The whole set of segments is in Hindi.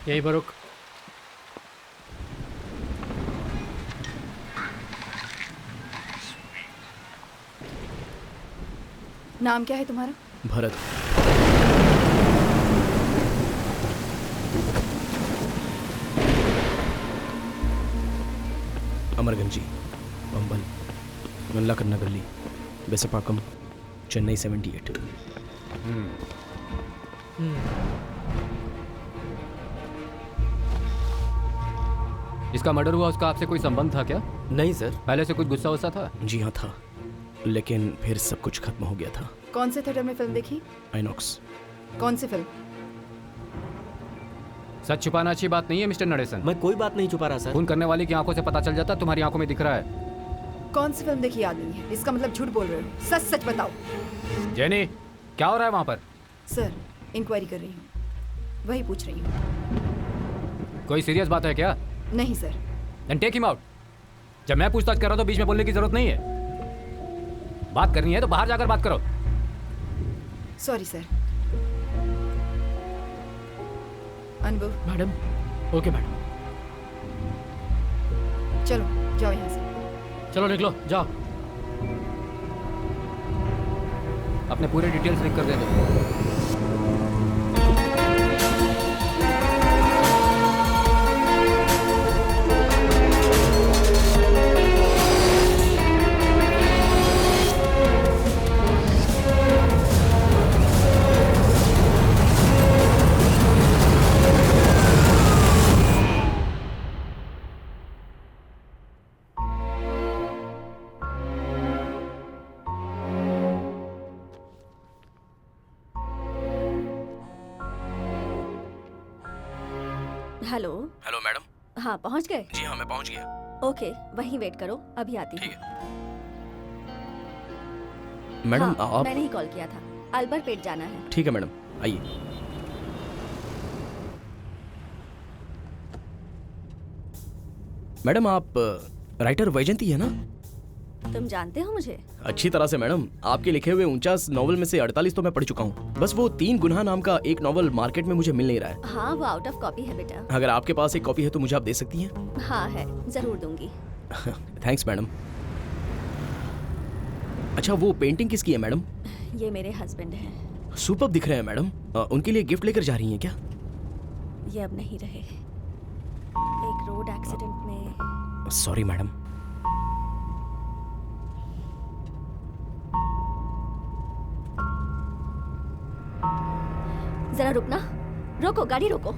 यहीं पर रुक। नाम क्या है तुम्हारा? भरत। अमरगंजी, पंबल, नल्ला कन्ना गली, बेसपाकम, चेन्नई 78। इसका मर्डर हुआ, उसका आपसे कोई संबंध था क्या? नहीं सर। पहले से कुछ गुस्सा वुस्सा था? जी हाँ था, लेकिन फिर सब कुछ खत्म हो गया था। कौन से थिएटर में फिल्म देखी? आइनॉक्स। कौन सी फिल्म? सच छुपाना अच्छी बात नहीं है मिस्टर नरेसन। मैं कोई बात नहीं छुपा रहा सर। खून करने वाले की आंखों से पता चल जाता, तुम्हारी आंखों में दिख रहा है। कौन सी फिल्म देखी याद नहीं है, इसका मतलब झूठ बोल रहे हो। सच सच बताओ। जेनी, क्या हो रहा है वहां पर? सर, इंक्वायरी कर रही हूँ, वही पूछ रही हूँ। कोई सीरियस बात है क्या? नहीं sir. Then take him out। जब मैं पूछताछ कर रहा हूं तो बीच में बोलने की जरूरत नहीं है। बात करनी है तो बाहर जाकर बात करो। Sorry sir. अनुभव। मैडम। Okay madam. चलो जाओ यहाँ से। चलो निकलो, जाओ। अपने पूरे डिटेल्स लिख कर दे दो। हेलो। Hello madam. हाँ, पहुँच गए? जी हाँ, मैं पहुंच गया। ओके, वहीं वेट करो, अभी आती हूँ। ठीक है मैडम। हाँ, आप? मैंने ही कॉल किया था, अल्बरपेट जाना है। ठीक है मैडम, आइए। मैडम, आप राइटर वैजयंती है ना? तुम जानते हो मुझे? अच्छी तरह से मैडम। आपके लिखे हुए 49 नॉवल में से 48 तो मैं पढ़ चुका हूँ। बस वो 3 गुनाह नाम का एक नॉवल मार्केट में मुझे मिल नहीं रहा है। हाँ, वो आउट ऑफ कॉपी है बेटा। अगर आपके पास एक कॉपी है तो मुझे आप दे सकती हैं? हाँ है, जरूर दूंगी। Thanks madam. अच्छा, वो पेंटिंग किसकी है मैडम? ये मेरे हस्बैंड हैं। सुपर्ब दिख रहे हैं मैडम। उनके लिए गिफ्ट लेकर जा रही हैं क्या? ये अब नहीं रहे, एक रोड एक्सीडेंट में। Sorry madam. जरा रुकना, रोको, गाड़ी रोको।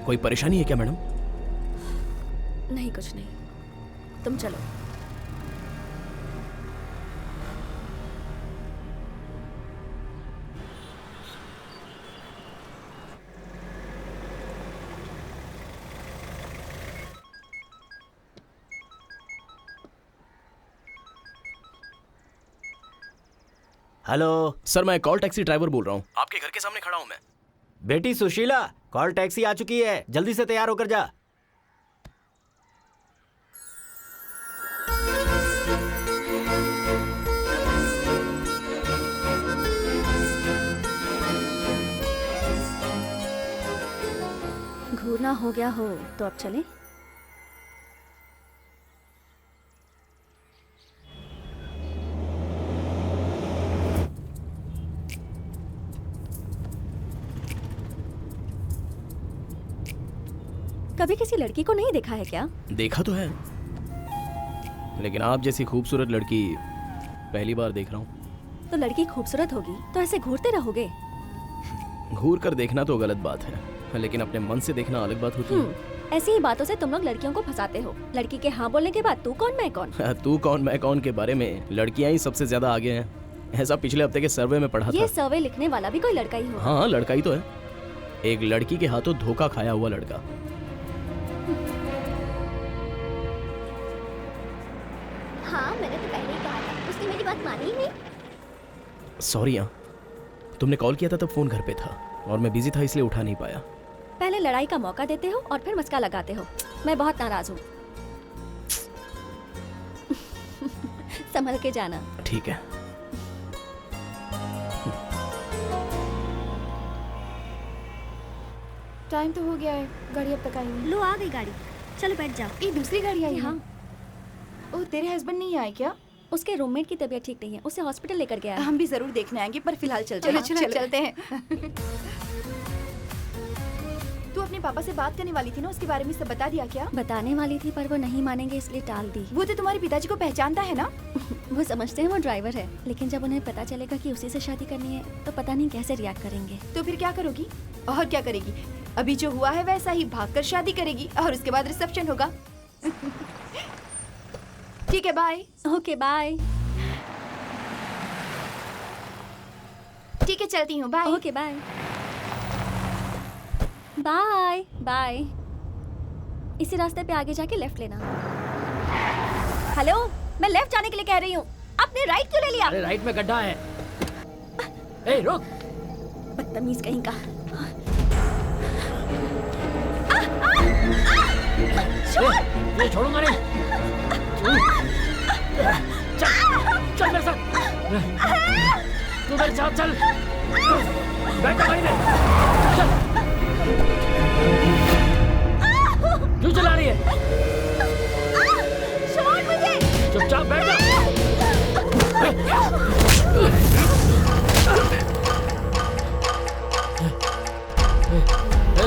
कोई परेशानी है क्या मैडम? नहीं, कुछ नहीं, तुम चलो। हेलो सर, मैं कॉल टैक्सी ड्राइवर बोल रहा हूँ। आपके घर के सामने खड़ा हूँ मैं। बेटी सुशीला, कॉल टैक्सी आ चुकी है, जल्दी से तैयार होकर जा। घूरना हो गया हो तो अब चले? कभी किसी लड़की को नहीं देखा है क्या? देखा तो है, लेकिन आप जैसी खूबसूरत लड़की पहली बार देख रहा हूँ। तो लड़की खूबसूरत होगी तो ऐसे घूरते रहोगे? घूर कर देखना तो गलत बात है, लेकिन अपने मन से देखना अलग बात होती है। ऐसी ही बातों से तुम लोग लड़कियों को फंसाते हो। लड़की के हाँ बोलने के बाद तू कौन मैं कौन। तू कौन मैं कौन के बारे में लड़कियां ही सबसे ज्यादा आगे हैं, ऐसा पिछले हफ्ते के सर्वे में पढ़ा ये था। सर्वे लिखने वाला भी कोई लड़का ही होगा। हाँ, लड़का ही तो है। एक लड़की के हाथों धोखा खाया हुआ लड़का। हाँ, मैंने तो पहले ही कहा था, उसने मेरी बात मानी ही नहीं। सॉरी, तुमने कॉल किया था तब फोन घर पे था और मैं बिजी था, इसलिए उठा नहीं पाया। पहले लड़ाई का मौका देते हो और फिर मस्का लगाते हो। मैं बहुत नाराज हूँ। संभल के जाना। ठीक है। टाइम तो हो गया है, गाड़ी अब तक आई नहीं। लो आ गई गाड़ी, चलो बैठ जाओ। ये दूसरी गाड़ी आई है। हाँ। ओह, तेरे हस्बैंड नहीं आए क्या? उसके रूममेट की तबीयत ठीक नहीं है, उसे हॉस्पिटल लेकर गया है। हम भी जरूर देखने आएंगे, पर फिलहाल चलते हैं। चलते हैं। तू अपने पापा से बात करने वाली थी ना, उसके बारे में सब बता दिया क्या? बताने वाली थी पर वो नहीं मानेंगे इसलिए टाल दी। वो तो तुम्हारे पिताजी को पहचानता है ना? वो समझते हैं वो ड्राइवर है, लेकिन जब उन्हें पता चलेगा कि उसी से शादी करनी है तो पता नहीं कैसे रिएक्ट करेंगे। तो फिर क्या करोगी? और क्या करेगी? अभी जो हुआ है वैसा ही भागकर शादी करेगी और उसके बाद रिसेप्शन होगा। ठीक है, बाय। Okay bye. ठीक है, चलती हूँ, bye. Okay bye. Bye bye. इसी रास्ते पे आगे जाके लेफ्ट लेना। हेलो, मैं लेफ्ट जाने के लिए कह रही हूँ, आपने राइट क्यों ले लिया? अरे राइट में गड्ढा है। ए रुक। बदतमीज कहीं का। ये छोड़ूंगा नहीं। चल चल मेरे साथ। तू मेरे साथ चल। बैठ गाड़ी में। चल। क्यों चला रही है? छोड़ मुझे। चुपचाप बैठ जा।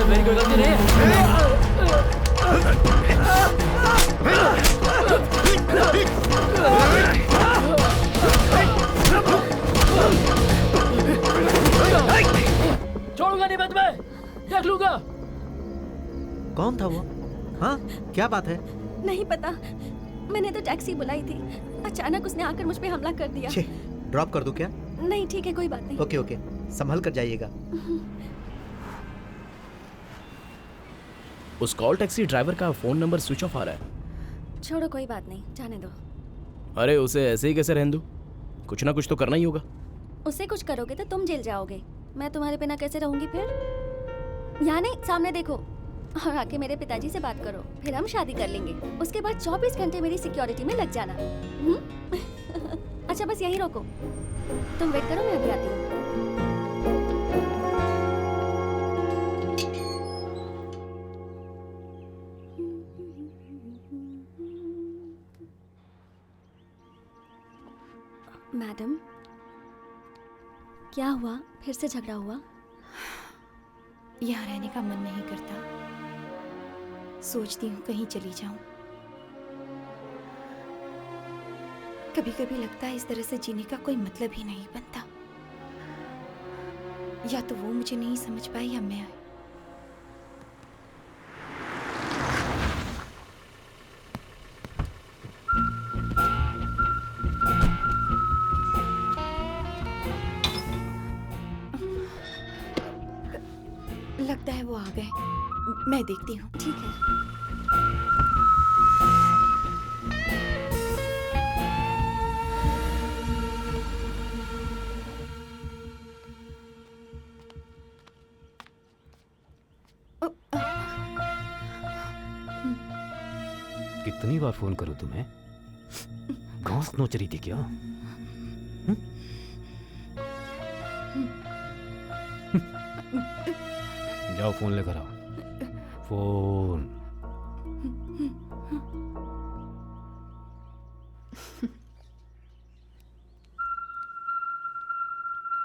मेरी कोई गलती नहीं है। छोड़ूंगा नहीं मैं तुम्हें, देख लूंगा। कौन था वो? हाँ, क्या बात है? नहीं पता, मैंने तो टैक्सी बुलाई थी, अचानक उसने आकर मुझ पे हमला कर दिया। छे, ड्रॉप कर दूं क्या? नहीं ठीक है, कोई बात नहीं। ओके ओके, संभल कर जाइएगा। उस कॉल टैक्सी ड्राइवर का फोन नंबर स्विच ऑफ आ रहा है। छोड़ो कोई बात नहीं, जाने दो। अरे उसे ऐसे ही कैसे रहने दूं? कुछ ना कुछ तो करना ही होगा। उससे कुछ करोगे तो तुम जेल जाओगे, मैं तुम्हारे बिना कैसे रहूंगी फिर? यहाँ नहीं, सामने देखो और आके मेरे पिताजी से बात करो, फिर हम शादी कर लेंगे। उसके बाद 24 घंटे मेरी सिक्योरिटी में लग जाना। अच्छा बस यहीं रोको, तुम वेट करो, मैं अभी आती हूँ। मैडम, क्या हुआ? फिर से झगड़ा हुआ? यहाँ रहने का मन नहीं करता, सोचती हूँ कहीं चली जाऊं। कभी कभी लगता है इस तरह से जीने का कोई मतलब ही नहीं बनता। या तो वो मुझे नहीं समझ पाई या मैं। लगता है वो आ गए, मैं देखती हूँ। ठीक है। कितनी बार फोन करूं तुम्हें? घास नोच रही थी क्या? जाओ फोन लेकर आओ। Phone.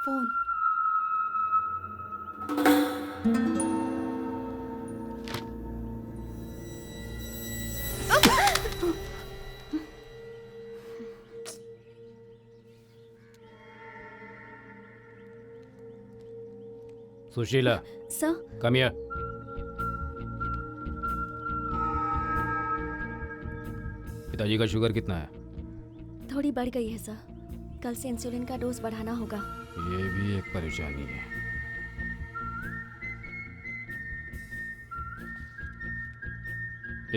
Phone. Sushila, sir, come here. पिताजी का शुगर कितना है? थोड़ी बढ़ गई है सर, कल से इंसुलिन का डोज बढ़ाना होगा। ये भी एक परेशानी है।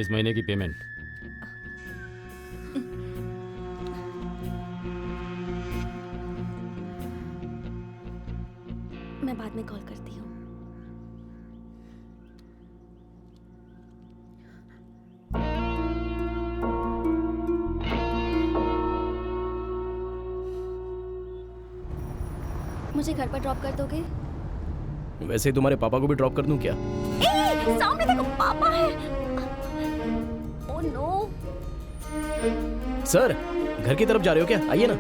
इस महीने की पेमेंट। मैं बाद में कॉल करती हूँ। मुझे घर पर ड्रॉप कर दोगे? वैसे ही तुम्हारे पापा को भी ड्रॉप कर दूं क्या? ए, सामने देखो, पापा है। Oh no. सर, घर की तरफ जा रहे हो क्या? आइए ना।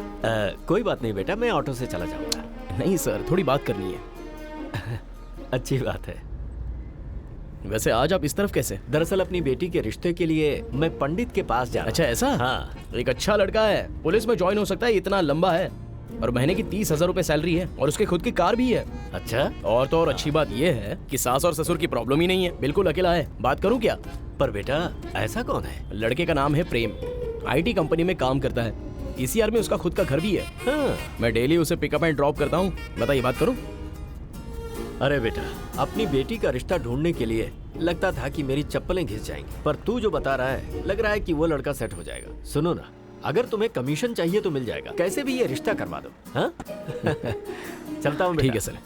कोई बात नहीं बेटा, मैं ऑटो से चला जाऊंगा। नहीं सर, थोड़ी बात करनी है। अच्छी बात है। वैसे आज आप इस तरफ कैसे? दरअसल अपनी बेटी के रिश्ते के लिए मैं पंडित के पास जा रहा हूं। अच्छा ऐसा? हाँ। एक अच्छा लड़का है, पुलिस में ज्वाइन हो सकता है, इतना लंबा है और महीने की 30,000 रुपए सैलरी है और उसके खुद की कार भी है। अच्छा। और तो और अच्छी बात ये है कि सास और ससुर की प्रॉब्लम ही नहीं है, बिल्कुल अकेला है। बात करूं क्या? पर बेटा ऐसा कौन है? लड़के का नाम है प्रेम, IT कंपनी में काम करता है, ECR में उसका खुद का घर भी है। हाँ। मैं डेली उसे पिकअप एंड ड्रॉप करता हूँ। बताइए, बात करूं? अरे बेटा, अपनी बेटी का रिश्ता ढूंढने के लिए लगता था कि मेरी चप्पलें घिस जाएंगी, पर तू जो बता रहा है लग रहा है कि वो लड़का सेट हो जाएगा। सुनो ना, अगर तुम्हें कमीशन चाहिए तो मिल जाएगा, कैसे भी ये रिश्ता करवा दो। हाँ? चलता हूँ बेटा। ठीक है सर।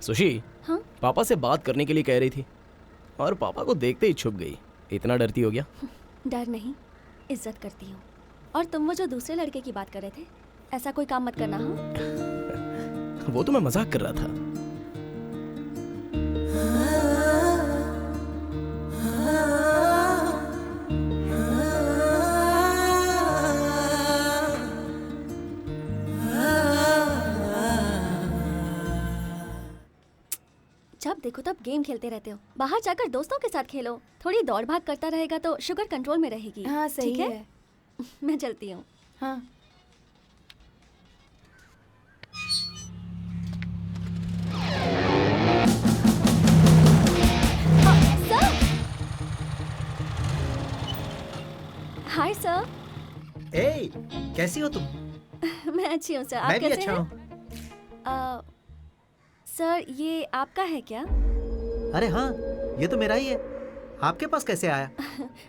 सुशी, हाँ? पापा से बात करने के लिए कह रही थी और पापा को देखते ही छुप गई। इतना डरती हो गया? डर नहीं, इज्जत करती हूँ। और तुम वो जो दूसरे लड़के की बात कर रहे थे, ऐसा कोई काम मत करना। हाँ? वो तो मैं मजाक कर रहा था। जब देखो तब गेम खेलते रहते हो। बाहर जाकर दोस्तों के साथ खेलो। थोड़ी दौड़ भाग करता रहेगा तो शुगर कंट्रोल में रहेगी। हाँ सही ठीक है। मैं चलती हूँ। हाँ। सर। Hi sir. ए, कैसी हो तुम? मैं अच्छी हूँ सर, आप मैं भी कैसे अच्छा हैं? हूँ। सर ये आपका है क्या? अरे हाँ, ये तो मेरा ही है। आपके पास कैसे आया?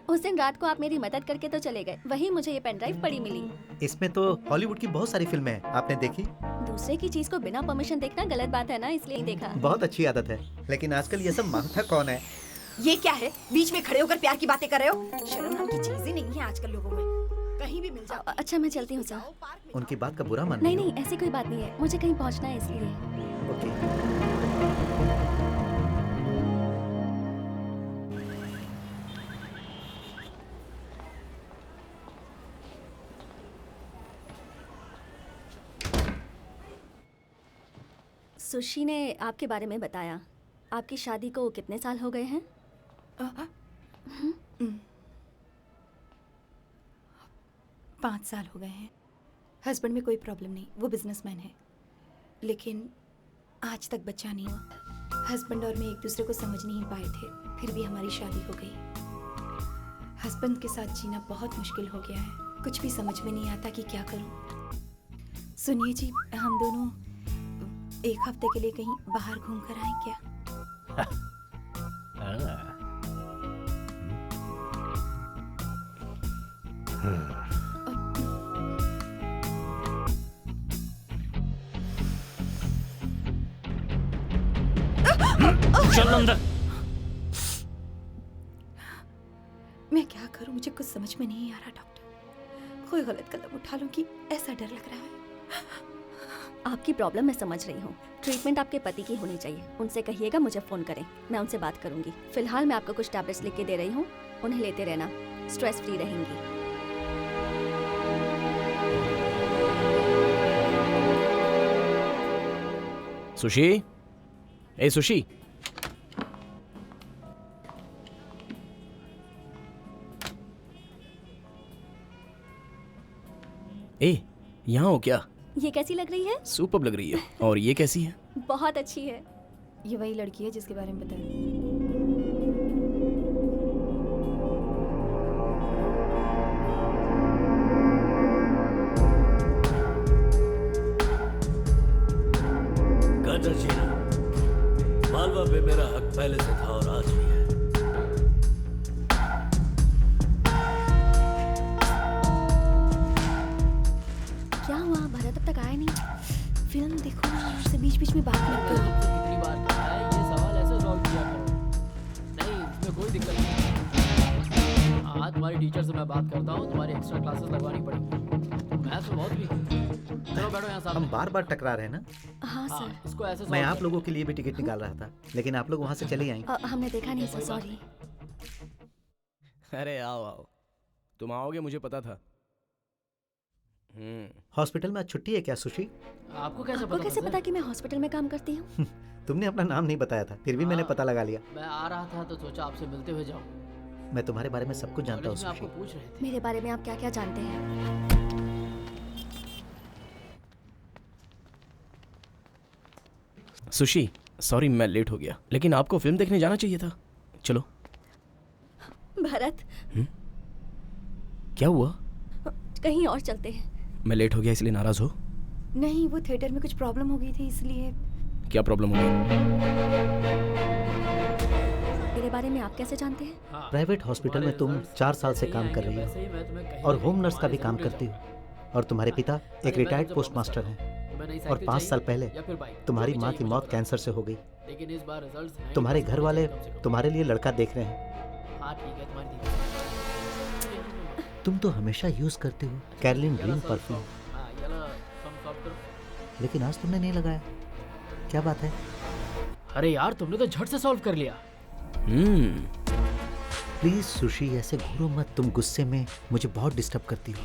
उस दिन रात को आप मेरी मदद करके तो चले गए, वही मुझे ये पेन ड्राइव पड़ी मिली। इसमें तो हॉलीवुड की बहुत सारी फिल्में हैं, आपने देखी? दूसरे की चीज को बिना परमिशन देखना गलत बात है ना, इसलिए नहीं देखा। बहुत अच्छी आदत है, लेकिन आजकल ये सब मांगता कौन है? ये क्या है? बीच में खड़े होकर प्यार की बातें कर रहे हो? शर्म नाम की चीज ही नहीं है आजकल लोगों में। कहीं भी मिल जाओ। अच्छा मैं चलती हूँ सर। उनकी बात का बुरा मान नहीं नहीं, ऐसी कोई बात नहीं है, मुझे कहीं पहुँचना है इसलिए। ओके। सुशी ने आपके बारे में बताया। आपकी शादी को कितने साल हो गए हैं? 5 साल हो गए हैं। हस्बैंड में कोई प्रॉब्लम नहीं, वो बिजनेसमैन है, लेकिन आज तक बच्चा नहीं हुआ। हस्बैंड और मैं एक दूसरे को समझ नहीं पाए थे, फिर भी हमारी शादी हो गई। हस्बैंड के साथ जीना बहुत मुश्किल हो गया है, कुछ भी समझ में नहीं आता कि क्या करूं। सुनिए जी, हम दोनों एक हफ्ते के लिए कहीं बाहर घूम कर आए क्या? चल अंदर। मैं क्या करूं, मुझे कुछ समझ में नहीं आ रहा डॉक्टर। कोई गलत कदम उठा लूं कि ऐसा डर लग रहा है। आपकी प्रॉब्लम मैं समझ रही हूँ। ट्रीटमेंट आपके पति की होनी चाहिए। उनसे कहिएगा मुझे फ़ोन करें, मैं उनसे बात करूँगी। फिलहाल मैं आपको कुछ टैबलेट्स लिख के दे रही हूँ, उन्हें लेते रहना, स्ट्रेस फ्री रहेंगी। सुशी, ए सुशी, ए यहाँ हो क्या? ये कैसी लग रही है? सुपर्ब लग रही है। और ये कैसी है? बहुत अच्छी है। ये वही लड़की है जिसके बारे में बताया। मालवा पे मेरा हक पहले से था और आज भी है। क्या हुआ? भरत अब तक आया नहीं। फिल्म देखो ना, उससे बीच बीच में बात मत करो। कितनी बार कहा है ये सवाल ऐसे सॉल्व किया करो। नहीं, इसमें कोई दिक्कत नहीं। हाँ, तुम्हारी टीचर से मैं बात करता हूँ, तुम्हारी एक्स्ट्रा क्लासेस लगवानी पड़ेगी। मैथ्स में बहुत वीक हूँ। चलो बैठो यहाँ सामने। हम बार बार टकरा रहे हैं ना। हाँ हाँ, सर। इसको ऐसे मैं solve आप कर। लोगों के लिए भी टिकट निकाल रहा था, लेकिन आप लोग वहाँ से चले आई। हमने देखा नहीं सर, सॉरी। अरे आओ आओ, तुम आओगे मुझे पता था। हॉस्पिटल में आज छुट्टी है क्या सुशी? आपको कैसे आपको पता कैसे था, पता कि मैं हॉस्पिटल में काम करती हूँ? तुमने अपना नाम नहीं बताया था, फिर भी मैंने हाँ। पता लगा लिया। सर? मैं आ रहा था तो सोचा आपसे मिलते हुए जाऊँ। मैं तुम्हारे बारे में सब कुछ जानता हूँ कॉलेज में आपको सुशी। पूछ रहे थे। मेरे बारे में आप क्या क्या जानते हैं? सुशी, सॉरी मैं लेट हो गया, लेकिन आपको फिल्म देखने जाना चाहिए था। चलो। भरत, क्या हुआ? कहीं और चलते हैं। मैं लेट हो गया इसलिए नाराज हो? नहीं, वो थिएटर में कुछ प्रॉब्लम हो गई थी इसलिए। क्या प्रॉब्लम हो गई? मेरे बारे में आप कैसे जानते हैं? हाँ, प्राइवेट हॉस्पिटल में तुम तुम्हारे 4 साल से रिजल्ट्स काम कर नहीं रही आएंगे, वैसे ही हो मैं तुम्हें कहीं और ना होम कहीं नर्स का भी तुम्हारे काम जरूर ले करती जाऊंगा। हो। और तुम्हारे पिता अरे एक मैं रिटायर्ड तुमसे पोस्ट promise मास्टर करता हैं। हूँ, तुम्हें नई और साइकिल 5 साल चाहिए पहले या फिर बाइक, तुम्हारी जो भी माँ की चाहिए मौत मुझे कैंसर से हो गई। बताओ। लेकिन इस बार रिजल्ट्स तुम्हारे घर वाले कम से कम। तुम्हारे लिए लड़का देख रहे हैं। हाँ ठीक है, तुम्हारी दीदी। तुम तो हमेशा यूज करते हो कैरलिन ड्रीम परफ्यूम, हाँ, ये लो, तुम सॉल्व करो। लेकिन आज तुमने नहीं लगाया, क्या बात है? अरे यार, तुमने तो झट से सॉल्व कर लिया। प्लीज सुशी, ऐसे घूरो मत, तुम गुस्से में मुझे बहुत डिस्टर्ब करती हो।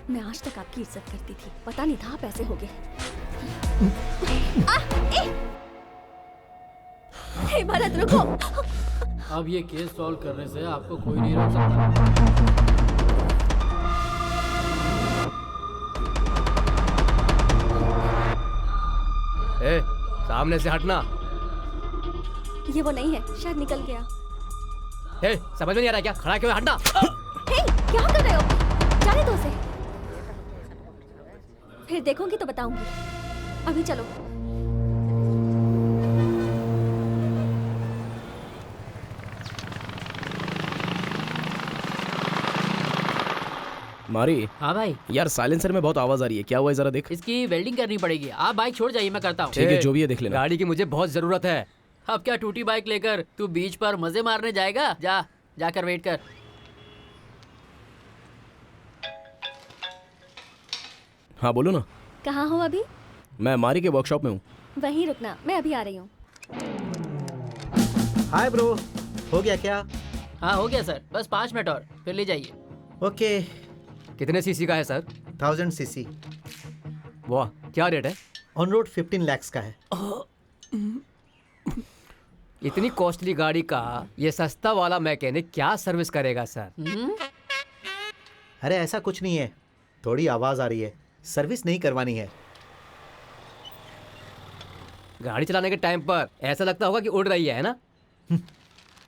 मैं आज तक आपकी इज्जत करती थी, पता नहीं था आप ऐसे हो गए। हे भरत, रुको। अब ये केस सॉल्व करने से आपको कोई नहीं रोक सकता। ए, सामने से हटना। ये वो नहीं है, शायद निकल गया। ए, समझ में नहीं आ रहा क्या? खड़ा क्यों है? हटना। हे, क्या कर रहे हो? जाने दो उसे। फिर देखूंगी तो बताऊंगी। अभी चलो। मारी, हाँ भाई, यार साइलेंसर में बहुत आवाज आ रही है, क्या हुआ है जरा देख। इसकी वेल्डिंग करनी पड़ेगी। आप बाइक छोड़ जाइए, मैं करता हूँ। ठीक है, ए, जो भी है देख लेना। गाड़ी की मुझे बहुत जरूरत है। अब क्या टूटी बाइक लेकर तू बीच पर मजे मारने जाएगा? जाकर वेट कर। हाँ बोलो ना। कहाँ हो अभी? मैं मारी के वर्कशॉप में हूँ। वहीं रुकना, मैं अभी आ रही हूँ। हाय ब्रो, हो गया क्या? हाँ हो गया सर, बस 5 मिनट और, फिर ले जाइए। ओके। कितने सीसी का है सर? 1000 सीसी। वाह, क्या रेट है? ऑन रोड 15 lakhs का है। इतनी कॉस्टली गाड़ी का ये सस्ता वाला मैकेनिक क्या सर्विस करेगा सर? अरे ऐसा कुछ नहीं है, थोड़ी आवाज आ रही है, सर्विस नहीं करवानी है। गाड़ी चलाने के टाइम पर ऐसा लगता होगा कि उड़ रही है ना?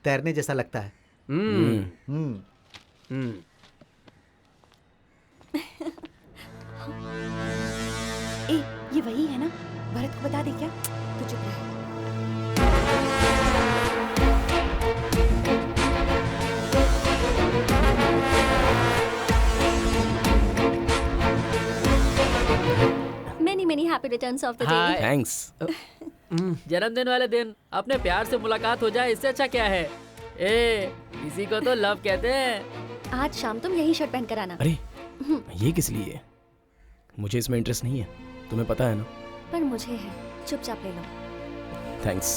तैरने जैसा लगता है। हम्म हम्म। हम्म। ए, ये वही है ना? भरत को बता दे क्या? तू चुप रह। Many happy returns of the day. Hi. Thanks. जन्मदिन वाले दिन अपने प्यार से मुलाकात हो जाए, इससे अच्छा क्या है? ए, इसी को तो लव कहते हैं। आज शाम तुम यही शर्ट पहन कर आना। अरे ये किस लिए है? मुझे इसमें इंटरेस्ट नहीं है, तुम्हें पता है ना। पर मुझे है, चुपचाप ले लो। थैंक्स।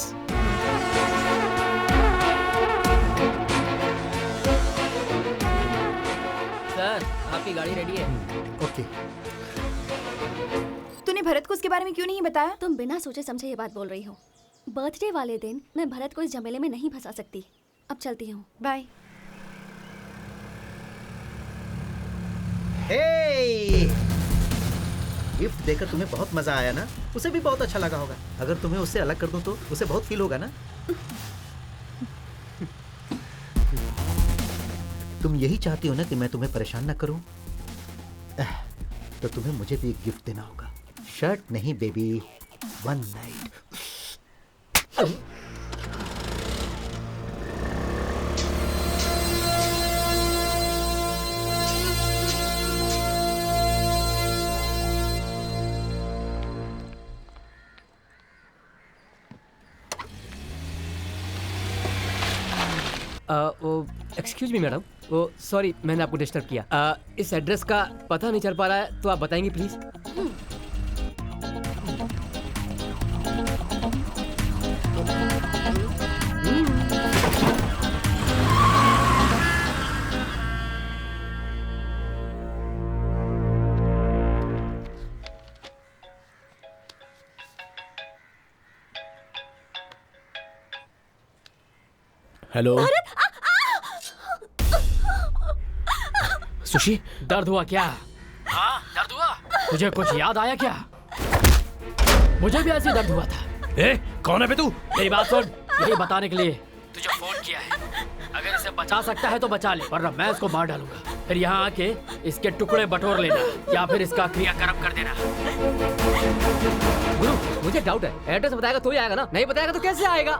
सर, आपकी गाड़ी रेडी है। ओके। तूने भरत को उसके बारे में क्यों नहीं बताया? तुम बिना सोचे समझे ये बात बोल रही हो। बर्थडे वाले दिन मैं भरत को इस झमेले में नहीं फंसा सकती। अब चलती हूँ। बाय। हे! गिफ्ट देकर तुम्हें बहुत मजा आया ना? उसे भी बहुत अच्छा लगा होगा। अगर तुम्हें उससे अलग कर दूं तो उसे बहुत फील होगा ना? तुम यही चाहती हो ना कि मैं तुम्हें परेशान ना करूं? तो तुम्हें मुझे भी एक गिफ्ट देना होगा। शर्ट नहीं बेबी, 1 नाइट। वो एक्सक्यूज मी मैडम, वो सॉरी मैंने आपको डिस्टर्ब किया। इस एड्रेस का पता नहीं चल पा रहा है तो आप बताएंगे प्लीज। हेलो सुशी, दर्द हुआ क्या? हाँ दर्द हुआ? तुझे कुछ याद आया क्या? मुझे भी ऐसे दर्द हुआ था। ए, कौन है बे तू? मेरी बात सुन, यही बताने के लिए तुझे फोन किया है। अगर इसे बचा सकता है तो बचा ले, वरना मैं इसको मार डालूंगा। फिर यहाँ आके इसके टुकड़े बटोर लेना या फिर इसका क्रियाक्रम कर देना। गुरु मुझे डाउट है, एड्रेस बताएगा तो ही आएगा ना, नहीं बताएगा तो कैसे आएगा?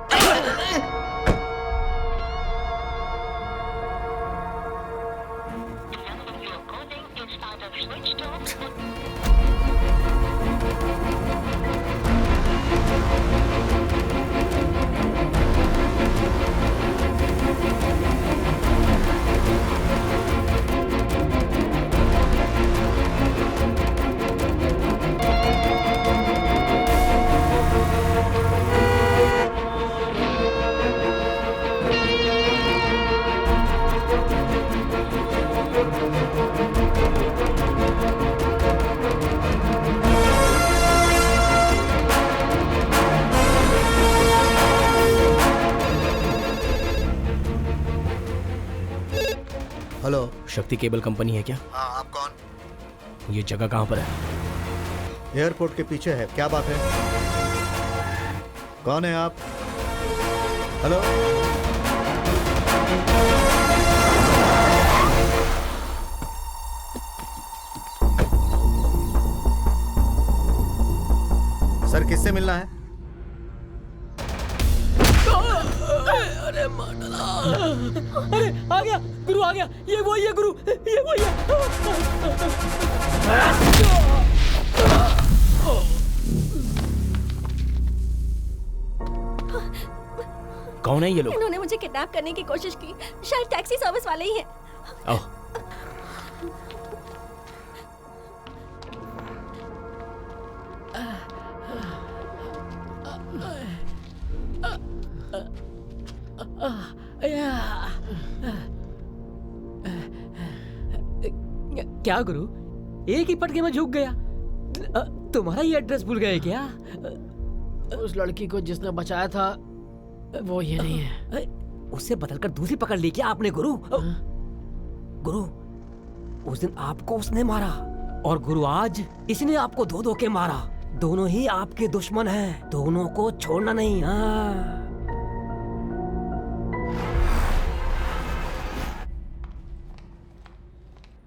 हेलो। शक्ति केबल कंपनी है क्या? हाँ, आप कौन? ये जगह कहाँ पर है? एयरपोर्ट के पीछे है। क्या बात है? कौन है आप? हेलो। सर किससे मिलना है? अरे आ गया गुरु, आ गया। ये वही है गुरु, ये वही है। कौन है ये लोग? इन्होंने मुझे किडनैप करने की कोशिश की, शायद टैक्सी सर्विस वाले ही हैं। आओ। क्या गुरु, एक ही पटके में झुक गया? तुम्हारा ये एड्रेस भूल गए क्या? उस लड़की को जिसने बचाया था वो ये नहीं है। उससे बदलकर दूसरी पकड़ ली क्या आपने गुरु? गुरु उस दिन आपको उसने मारा और गुरु आज इसने आपको धो धो के मारा। दोनों ही आपके दुश्मन हैं, दोनों को छोड़ना नहीं। हाँ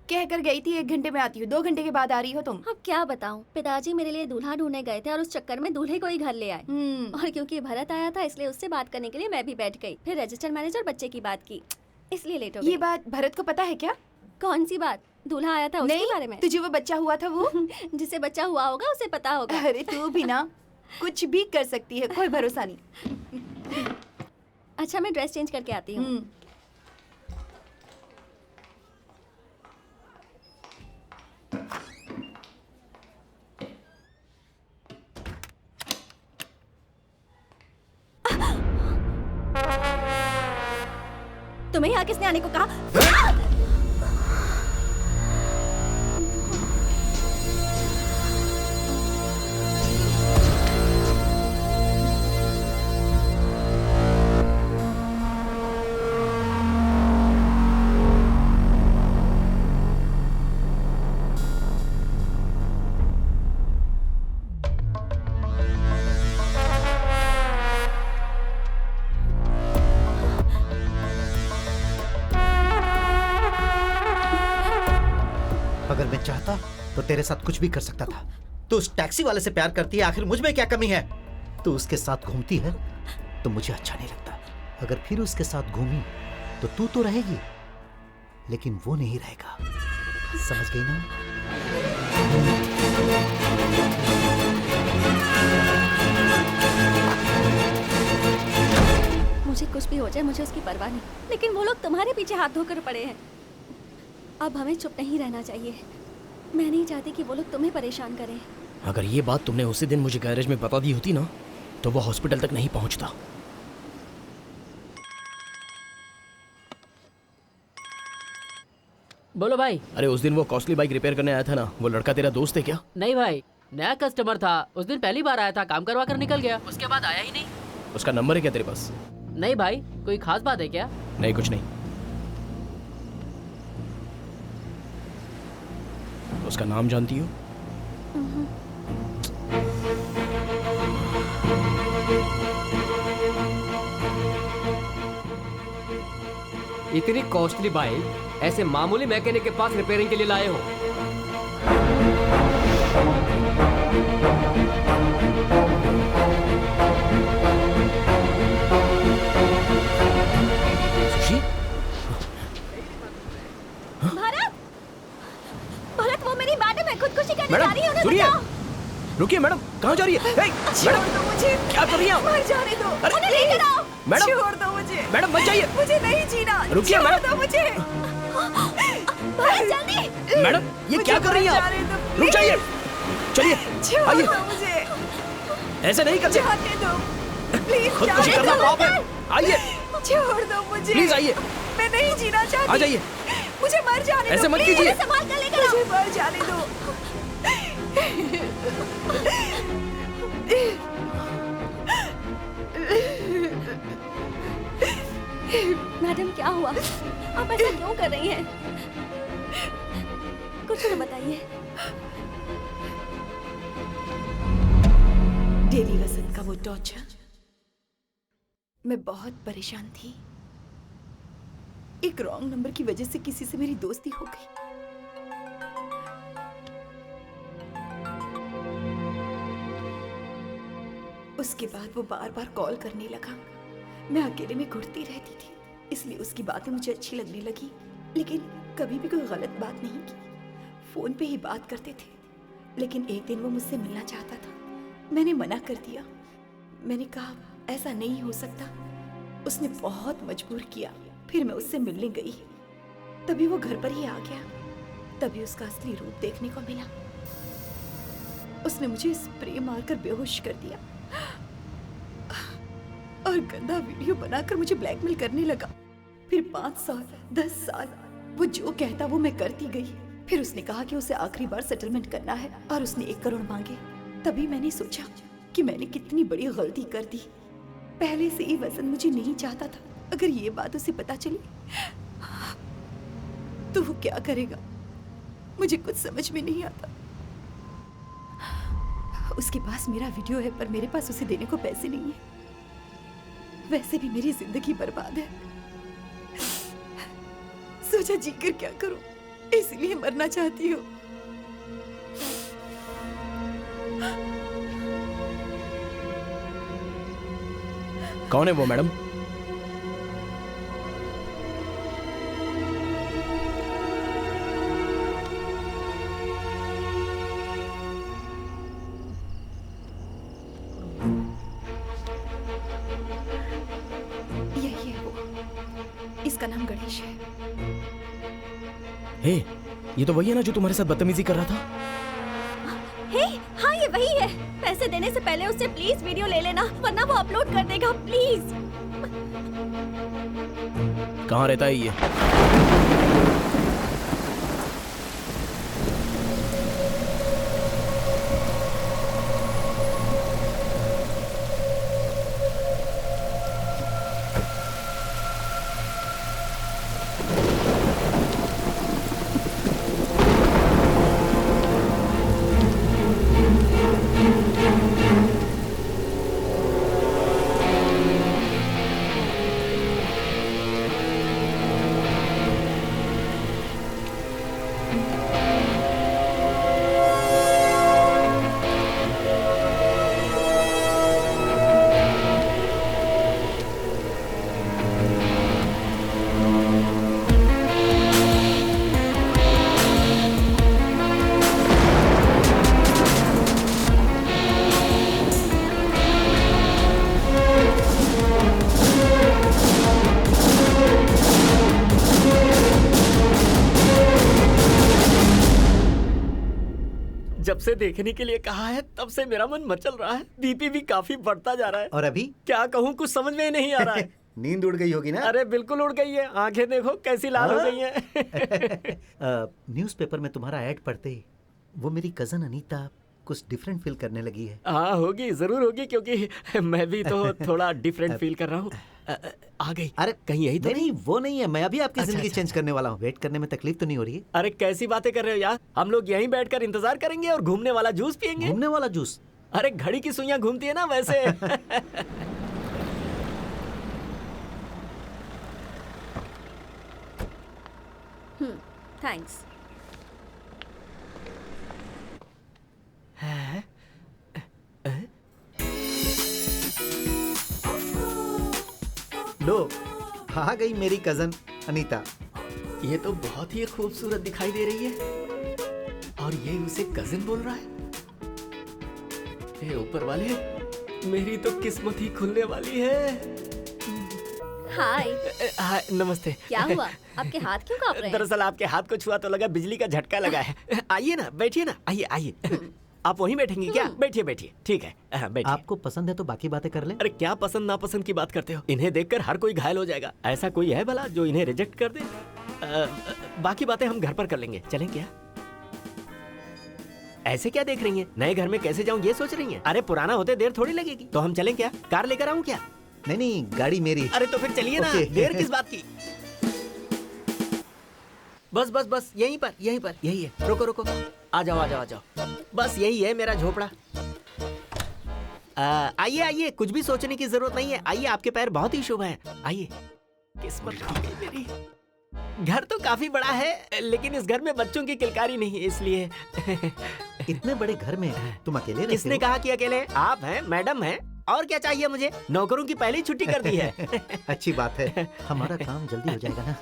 कह कर गई थी 1 घंटे में आती हूँ, 2 घंटे के बाद आ रही हो तुम। अब क्या बताऊं, पिताजी मेरे लिए दूल्हा ढूंढने गए थे और उस चक्कर में दूल्हे को ही घर ले आए। और क्योंकि भरत आया था इसलिए उससे बात करने के लिए मैं भी बैठ गई। फिर रजिस्टर मैनेजर बच्चे की बात की, इसलिए लेट हो गई। ये बात भरत को पता है क्या? कौन सी बात? दूल्हा आया था उसके बारे में? तुझे वो बच्चा हुआ था वो जिसे बच्चा हुआ होगा उसे पता होगा। अरे तू भी ना कुछ भी कर सकती है, कोई भरोसा नहीं। अच्छा मैं ड्रेस चेंज करके आती हूँ। तुम्हें यहाँ किसने आने को कहा? अगर मैं चाहता तो तेरे साथ कुछ भी कर सकता था। तू उस टैक्सी वाले से प्यार करती है, आखिर मुझ में क्या कमी है? तू उसके साथ घूमती है तो मुझे अच्छा नहीं लगता। अगर फिर उसके साथ घूमी तो तू तो रहेगी लेकिन वो नहीं रहेगा। समझ गई ना? मुझे कुछ कुछ भी हो जाए मुझे उसकी परवाह नहीं, लेकिन वो लोग तुम्हारे पीछे हाथ धोकर पड़े हैं। अब हमें चुप नहीं रहना चाहिए। मैं नहीं चाहती कि वो लोग तुम्हें परेशान करें। अगर ये बात तुमने उसी दिन मुझे गैरेज में बता दी होती ना, तो वो हॉस्पिटल तक नहीं पहुंचता। बोलो भाई। अरे उस दिन वो कॉस्टली बाइक रिपेयर करने आया था ना, वो लड़का तेरा दोस्त है क्या? नहीं भाई, नया कस्टमर था, उस दिन पहली बार आया था, काम करवा कर निकल गया, उसके बाद आया ही नहीं। उसका नंबर है क्या तेरे पास? नहीं भाई, कोई खास बात है क्या? नहीं, कुछ नहीं। उसका नाम जानती हो? इतनी कॉस्टली बाइक ऐसे मामूली मैकेनिक के पास रिपेयरिंग के लिए लाए हो? सुशी? भारत, भारत वो मेरी मैडम है, खुदकुशी करने जा मैडम, रही है, उन्हें सुनिए। बचाओ। रुकिए मैडम, कहाँ जा रही है? हे, मैडम, मुझे क्या कर रही हैं आप? मर जाने दो। अरे, उन्हें लेकर आओ। मैडम, छोड़ दो मुझे। मैडम मत जाइए। मुझे नहीं जीना। रुकिए छोड़ मैडम। दो मुझे। भारत जल्दी। मैडम, ये क्या कर रही हैं आप? रुक जाइए। चलिए, छोड़ आइए। दो मुझे। ऐसे नहीं करते। जाने दो। प्लीज खुदकुशी जाने करना दो। पाप है। आइए, छोड़ दो मुझे। प्लीज आइए। मैं नहीं जीना चाहती। आ जाइए। मुझे मर जाने दो। ऐसे मत प्लीज। कीजिए। उन्हें संभाल कर लेकर आओ। मुझे मर जाने दो। मैडम क्या हुआ? आप ऐसा क्यों कर रही हैं? कुछ तो बताइए। डेली वसंत का वो टॉर्चर। मैं बहुत परेशान थी। एक रॉन्ग नंबर की वजह से किसी से मेरी दोस्ती हो गई। उसके बाद वो बार बार कॉल करने लगा। मैं अकेले में घुटती रहती थी, इसलिए उसकी बातें मुझे अच्छी लगने लगी, लेकिन कभी भी कोई गलत बात नहीं की। फोन पे ही बात करते थे। लेकिन एक दिन वो मुझसे मिलना चाहता था। मैंने मना कर दिया। मैंने कहा ऐसा नहीं हो सकता। उसने बहुत मजबूर किया। फिर मैं उससे मिलने गई, तभी वो घर पर ही आ गया। तभी उसका असली रूप देखने को मिला। उसने मुझे स्प्रे मारकर बेहोश कर दिया और गंदा वीडियो बनाकर मुझे ब्लैकमेल करने लगा। फिर 5 साल 10 साल वो जो कहता वो मैं करती गई। फिर उसने कहा कि उसे आखिरी बार सेटलमेंट करना है और उसने 1 करोड़ मांगे। तभी मैंने सोचा कि मैंने कितनी बड़ी गलती कर दी। पहले से ही वसंत मुझे नहीं चाहता था। अगर ये बात उसे पता चली तो वो क्या करेगा, मुझे कुछ समझ में नहीं आता। उसके पास मेरा वीडियो है, पर मेरे पास उसे देने को पैसे नहीं है। वैसे भी मेरी जिंदगी बर्बाद है। सोचा जीकर क्या करूं, इसलिए मरना चाहती हूँ। कौन है वो मैडम? यही है वो। इसका नाम गणेश है। हे, ये तो वही है ना जो तुम्हारे साथ बदतमीजी कर रहा था? हे, हाँ ये वही है। पैसे देने से पहले उससे प्लीज वीडियो ले लेना, वरना वो अपलोड कर देगा। प्लीज। कहाँ रहता है ये? जब से देखने के लिए कहा है तब से मेरा मन मचल रहा है। बीपी भी काफी बढ़ता जा रहा है। और अभी क्या कहूँ, कुछ समझ में ही नहीं आ रहा है। नींद उड़ गई होगी ना? अरे बिल्कुल उड़ गई है, आंखें देखो कैसी लाल हो गई हैं। न्यूज़पेपर में तुम्हारा ऐड पढ़ते ही वो मेरी कजन अनीता कुछ डिफरेंट फील करने लगी है। हाँ होगी, जरूर होगी, क्योंकि मैं भी तो थोड़ा डिफरेंट फील कर रहा हूँ। आ गई। अरे कहीं यही तो नहीं, वो नहीं है। मैं अभी आपकी अच्छा, जिंदगी अच्छा, चेंज करने वाला हूँ। वेट करने में तकलीफ तो नहीं हो रही है? अरे कैसी बातें कर रहे हो यार, हम लोग यहीं बैठकर इंतजार करेंगे और घूमने वाला जूस पियेंगे। घूमने वाला जूस? अरे घड़ी की सुइयां घूमती है ना वैसे। थैंक्स। लो, आ गई मेरी कजन अनीता। ये तो बहुत ही खूबसूरत दिखाई दे रही है, और ये उसे कजिन बोल रहा है। हे ऊपर वाले, मेरी तो किस्मत ही खुलने वाली है। हाय। हाय, नमस्ते। क्या हुआ, आपके हाथ क्यों कांप रहे हैं? दरअसल आपके हाथ को छुआ तो लगा बिजली का झटका लगा है। आइए ना, बैठिए ना, आइए आइए। आप वहीं बैठेंगी क्या? बैठिए बैठिए, ठीक है, बैठिए। आपको पसंद है तो बाकी बातें कर लें। अरे क्या पसंद नापसंद की बात करते हो? इन्हें देखकर हर कोई घायल हो जाएगा। ऐसा कोई है भला जो इन्हें रिजेक्ट कर दे? बाकी बातें हम घर पर कर लेंगे, चलें क्या? ऐसे क्या देख रही हैं? नए घर में कैसे जाऊं ये सोच रही हैं? अरे पुराना होते देर थोड़ी लगेगी। तो हम चलें क्या? कार लेकर आऊं क्या? नहीं नहीं, गाड़ी मेरी। अरे तो फिर चलिए ना, ओके। देर किस बात की? बस बस बस, यहीं पर यही है। रुको रुको, आ जाओ आ जाओ आ जाओ। बस यही है मेरा झोपड़ा। आइए आइए, कुछ भी सोचने की जरूरत नहीं है। आइए, आपके पैर बहुत ही शुभ हैं। आइए। किस्मत खुल गई मेरी। घर तो काफी बड़ा है, लेकिन इस घर में बच्चों की किलकारी नहीं है, इसलिए। इतने बड़े घर में तुम अकेले रहते किसने हो? कहा कि अकेले? आप हैं, मैडम हैं, और क्या चाहिए मुझे? नौकरों की पहले ही छुट्टी कर दी है। अच्छी बात है, हमारा काम जल्दी हो जाएगा ना।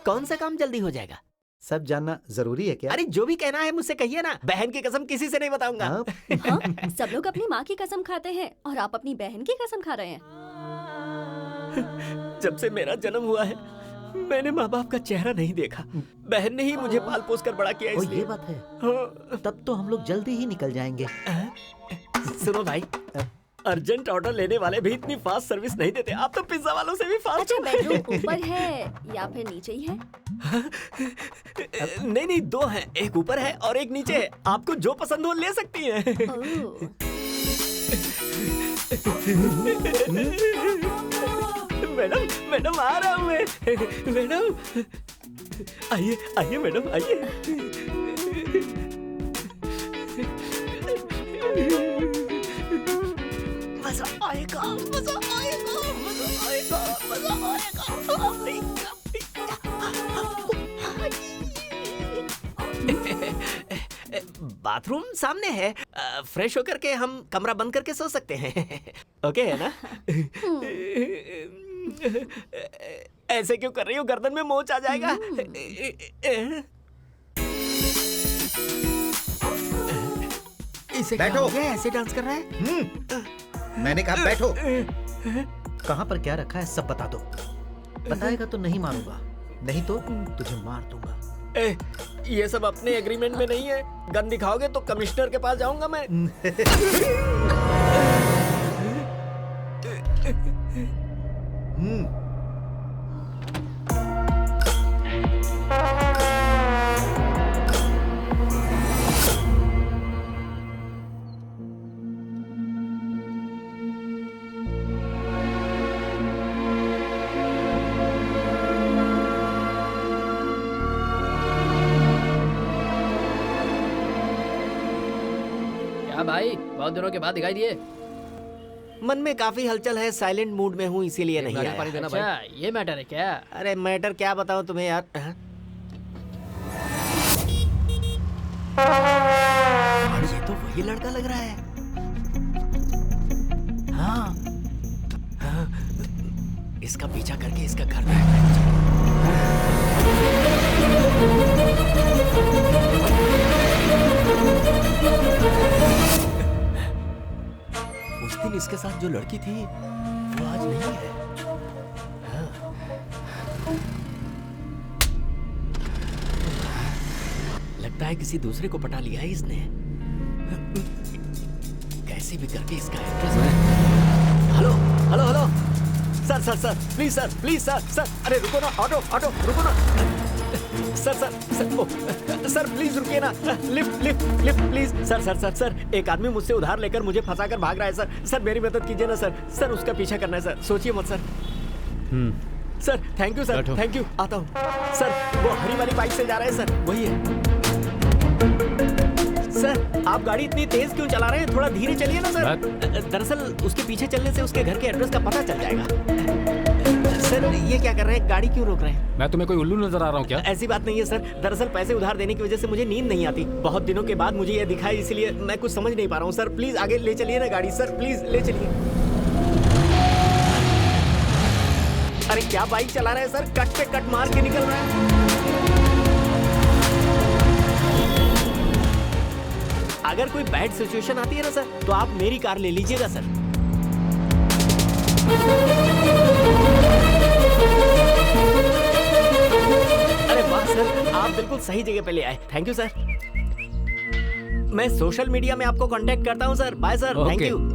कौन सा काम जल्दी हो जाएगा? सब जानना जरूरी है क्या? अरे जो भी कहना है मुझसे कहिए ना। बहन की कसम किसी से नहीं बताऊंगा। हाँ? हाँ, सब लोग अपनी माँ की कसम खाते हैं और आप अपनी बहन की कसम खा रहे हैं। जब से मेरा जन्म हुआ है, मैंने माँ बाप का चेहरा नहीं देखा। बहन ने ही मुझे पाल पोस कर बड़ा किया, ओ, इसलिए। ये बात है। हाँ। तब तो हम लोग जल्दी ही निकल जाएंगे। सुनो भाई, अर्जेंट ऑर्डर लेने वाले भी इतनी फास्ट सर्विस नहीं देते। आप तो पिज्जा वालों से भी फास्ट अच्छा, हो। बेडरूम ऊपर है या फिर नीचे ही है? नहीं नहीं, दो हैं, एक ऊपर है और एक नीचे है। आपको जो पसंद हो ले सकती हैं। ओह, मैडम मैडम आ रहा हूँ मैं। मैडम आइए आइए मैडम आइए। मजा आएगा मजा आएगा मजा आएगा मजा आएगा। बाथरूम सामने है। फ्रेश होकर के हम कमरा बंद करके सो सकते हैं। ओके है ना? ऐसे क्यों कर रही हो? गर्दन में मोच आ जाएगा। इसे क्या बैठो। हो गया? ऐसे डांस कर रहा है। मैंने कहा बैठो। कहाँ पर क्या रखा है सब बता दो। बताएगा तो नहीं मारूंगा, नहीं तो तुझे मार दूंगा। ये सब अपने एग्रीमेंट में नहीं है। गन दिखाओगे तो कमिश्नर के पास जाऊंगा मैं। क्या भाई, बहुत दिनों के बाद दिखाई दिए। मन में काफी हलचल है, साइलेंट मूड में हूँ, इसीलिए नहीं नारियल आया। पानी देना भाई। ये मैटर है क्या? अरे मैटर क्या बताऊं तुम्हें यार। ये तो वही लड़का लग रहा है। हाँ, हाँ। इसका पीछा करके इसका घर उस दिन इसके साथ जो लड़की थी वो आज नहीं है। हाँ। लगता है किसी दूसरे को पटा लिया है इसने। कैसे भी करके इसका address. Hello hello hello sir sir sir please sir अरे रुको ना, ऑटो रुको ना सर प्लीज रुकिए ना, लिफ्ट प्लीज सर एक आदमी मुझसे उधार लेकर मुझे फंसा कर भाग रहा है सर मेरी मदद कीजिए ना सर उसका पीछा करना है सर, सोचिए मत sir thank you sir, thank you, आता हूँ सर। वो हरी वाली बाइक से जा रहा है सर, वही है सर। आप गाड़ी इतनी तेज क्यों चला रहे हैं, थोड़ा धीरे चलिए ना सर। दरअसल उसके पीछे चलने से उसके घर के एड्रेस का पता चल जाएगा। सर ये क्या कर रहे हैं, गाड़ी क्यों रोक रहे हैं? मैं तुम्हें कोई उल्लू नजर आ रहा हूँ क्या? ऐसी बात नहीं है सर, दरअसल पैसे उधार देने की वजह से मुझे नींद नहीं आती, बहुत दिनों के बाद मुझे ये दिखा, इसलिए मैं कुछ समझ नहीं पा रहा हूँ सर। प्लीज आगे ले चलिए ना गाड़ी सर, प्लीज ले चलिए। अरे क्या बाइक चला रहे हैं सर, कट पे कट मार के निकल रहा है। अगर कोई बैड सिचुएशन आती है ना सर, तो आप मेरी कार ले लीजिएगा सर। अरे वाह सर, आप बिल्कुल सही जगह पे ले आए, थैंक यू सर। मैं सोशल मीडिया में आपको कांटेक्ट करता हूँ sir, bye sir, thank you.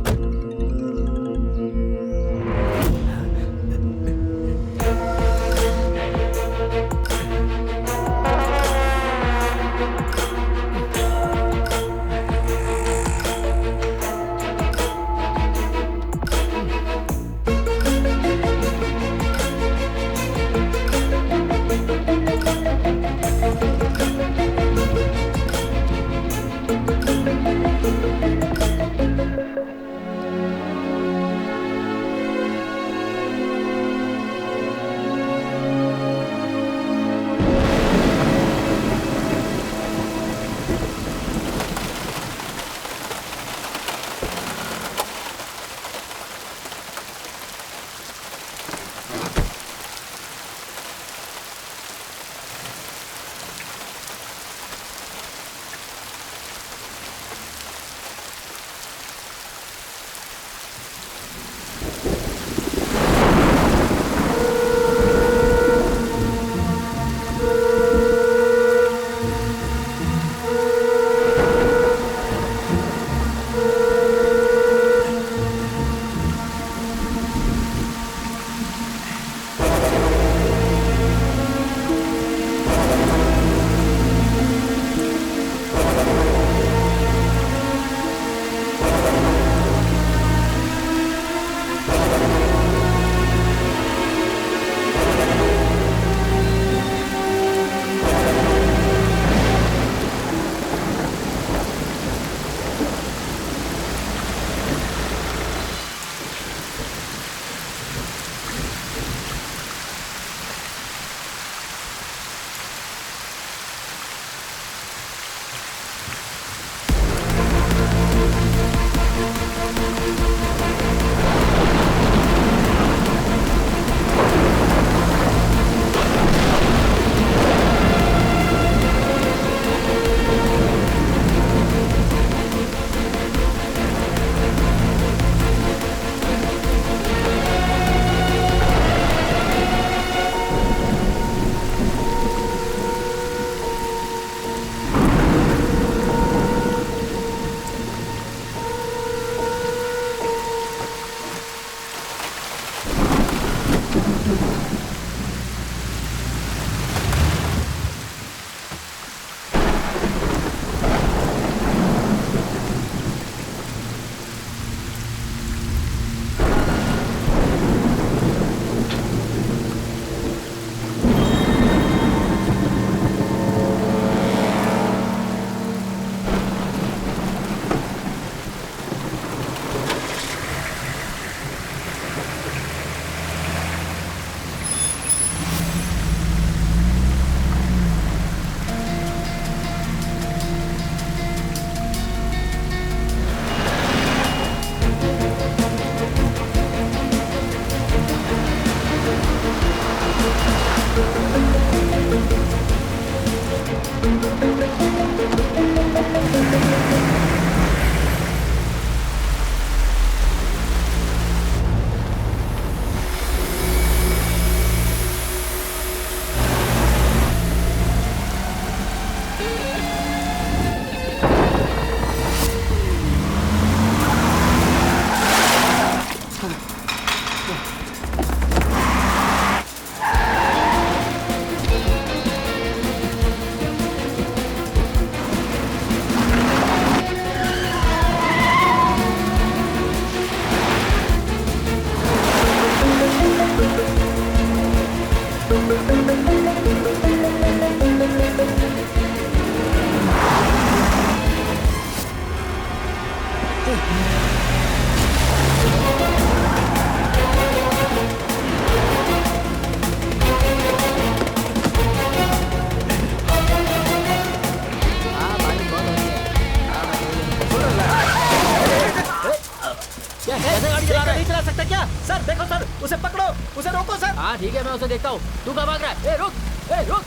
कैसे गाड़ी चला रहा है? नहीं चला सकता क्या? सर देखो सर, उसे पकड़ो, उसे रोको सर। हाँ ठीक है, मैं उसे देखता हूँ। तू कहाँ भाग रहा है? ए रुक, ए रुक,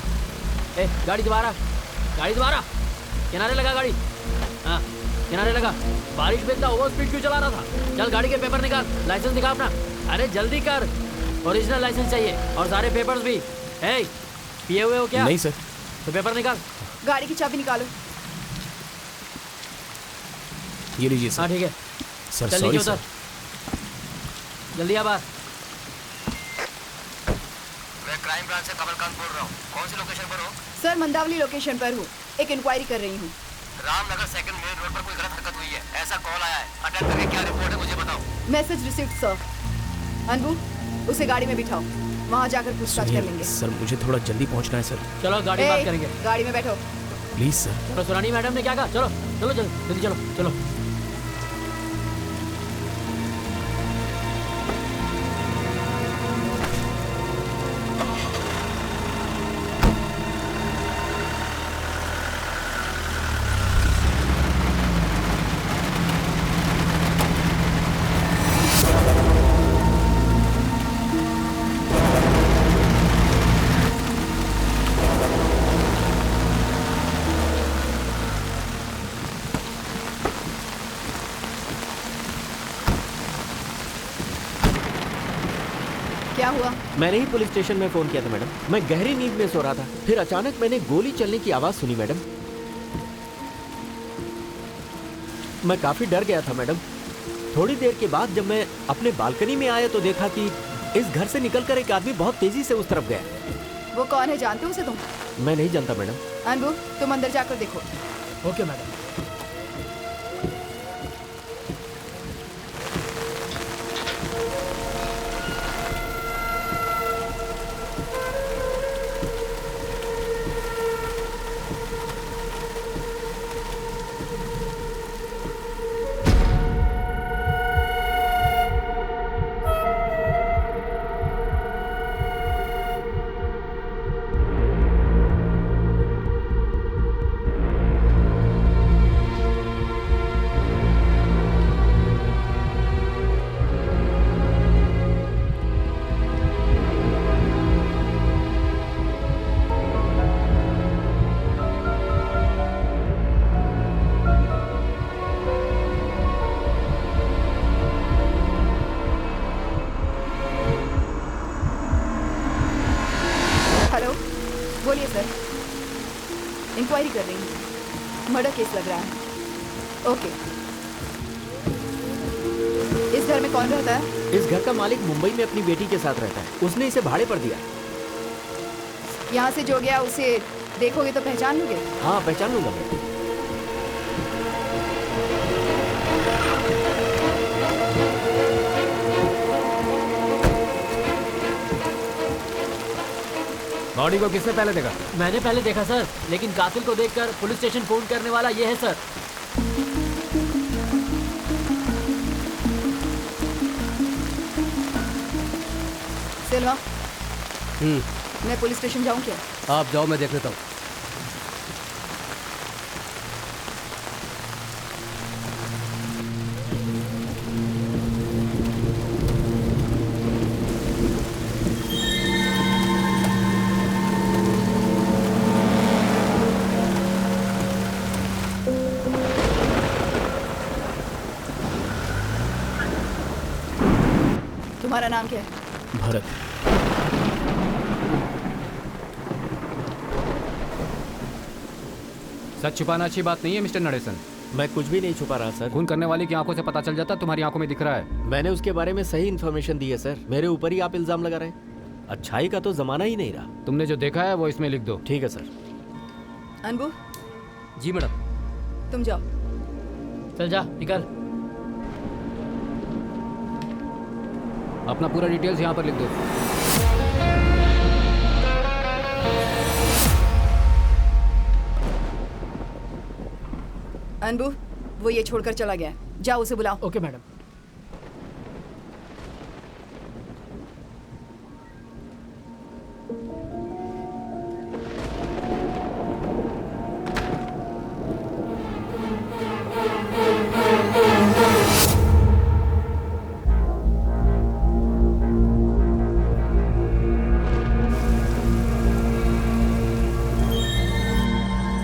ए गाड़ी दोबारा, गाड़ी दोबारा, किनारे लगा गाड़ी। हाँ किनारे लगा। बारिश में इतना ओवर स्पीड क्यों चला रहा था? चल गाड़ी के पेपर निकाल, लाइसेंस दिखा अपना। अरे जल्दी कर, ओरिजिनल लाइसेंस चाहिए और सारे पेपर्स भी। ए पिए हुए हो क्या? नहीं सर। तो पेपर निकाल। गाड़ी की चाबी निकालो। ये लीजिए हाँ सर। ठीक है, सर चल सॉरी नीचे सर। उतर, जल्दी आ बाहर। मैं क्राइम ब्रांच से कमलकांत बोल रहा हूँ। कौन सी लोकेशन पर हो? सर मंदावली लोकेशन पर हूँ, एक इंक्वायरी कर रही हूँ। रामनगर सेकंड मेन रोड पर कोई गलत हरकत हुई है, ऐसा कॉल आया है। अटेंड करके क्या रिपोर्ट है मुझे बताओ। Message received sir. अनबू उसे गाड़ी में बिठाओ, वहाँ जाकर पूछताछ कर लेंगे। सर मुझे थोड़ा जल्दी पहुंचना है सर। चलो गाड़ी बात करेंगे। गाड़ी में बैठो। Please sir. चलो सुरानी मैडम ने क्या कहा? चलो चलो चलो जल्दी चलो चलो। क्या हुआ? मैंने ही पुलिस स्टेशन में फोन किया था मैडम। मैं गहरी नींद में सो रहा था, फिर अचानक मैंने गोली चलने की आवाज सुनी मैडम। मैं काफी डर गया था मैडम। थोड़ी देर के बाद जब मैं अपने बालकनी में आया तो देखा कि इस घर से निकलकर एक आदमी बहुत तेजी से उस तरफ गया। वो कौन है, जानते हो उसे तुम? मैं नहीं जानता मैडम। अनबू तुम अंदर जाकर देखो। Okay madam. बोलिए सर। इंक्वायरी कर रही हूँ, मर्डर केस लग रहा है। ओके। इस घर में कौन रहता है? इस घर का मालिक मुंबई में अपनी बेटी के साथ रहता है। उसने इसे भाड़े पर दिया। यहाँ से जो गया उसे देखोगे तो पहचान लोगे? हाँ पहचान लूंगा मैं। बॉडी को किसने पहले देखा? मैंने पहले देखा सर, लेकिन कातिल को देखकर पुलिस स्टेशन फोन करने वाला ये है सर। सिल्वा, मैं पुलिस स्टेशन जाऊँ क्या? आप जाओ, मैं देख लेता हूँ। तुम्हारा नाम क्या है? भरत। सच छुपाना अच्छी बात नहीं है मिस्टर नरेसन। मैं कुछ भी नहीं छुपा रहा सर। खून करने वाले की आंखों से पता चल जाता, तुम्हारी आंखों में दिख रहा है। मैंने उसके बारे में सही इन्फॉर्मेशन दी है सर। मेरे ऊपर ही आप इल्जाम लगा रहे हैं। अच्छाई का तो जमाना ही नहीं रहा। तुमने जो देखा है वो इसमें लिख दो। ठीक है सर। अनबू, जी मैडम। तुम जाओ। चल जा, निकल। अपना पूरा डिटेल्स यहाँ पर लिख दो। अनबू, वो ये छोड़कर चला गया है। जाओ उसे बुलाओ। Okay madam.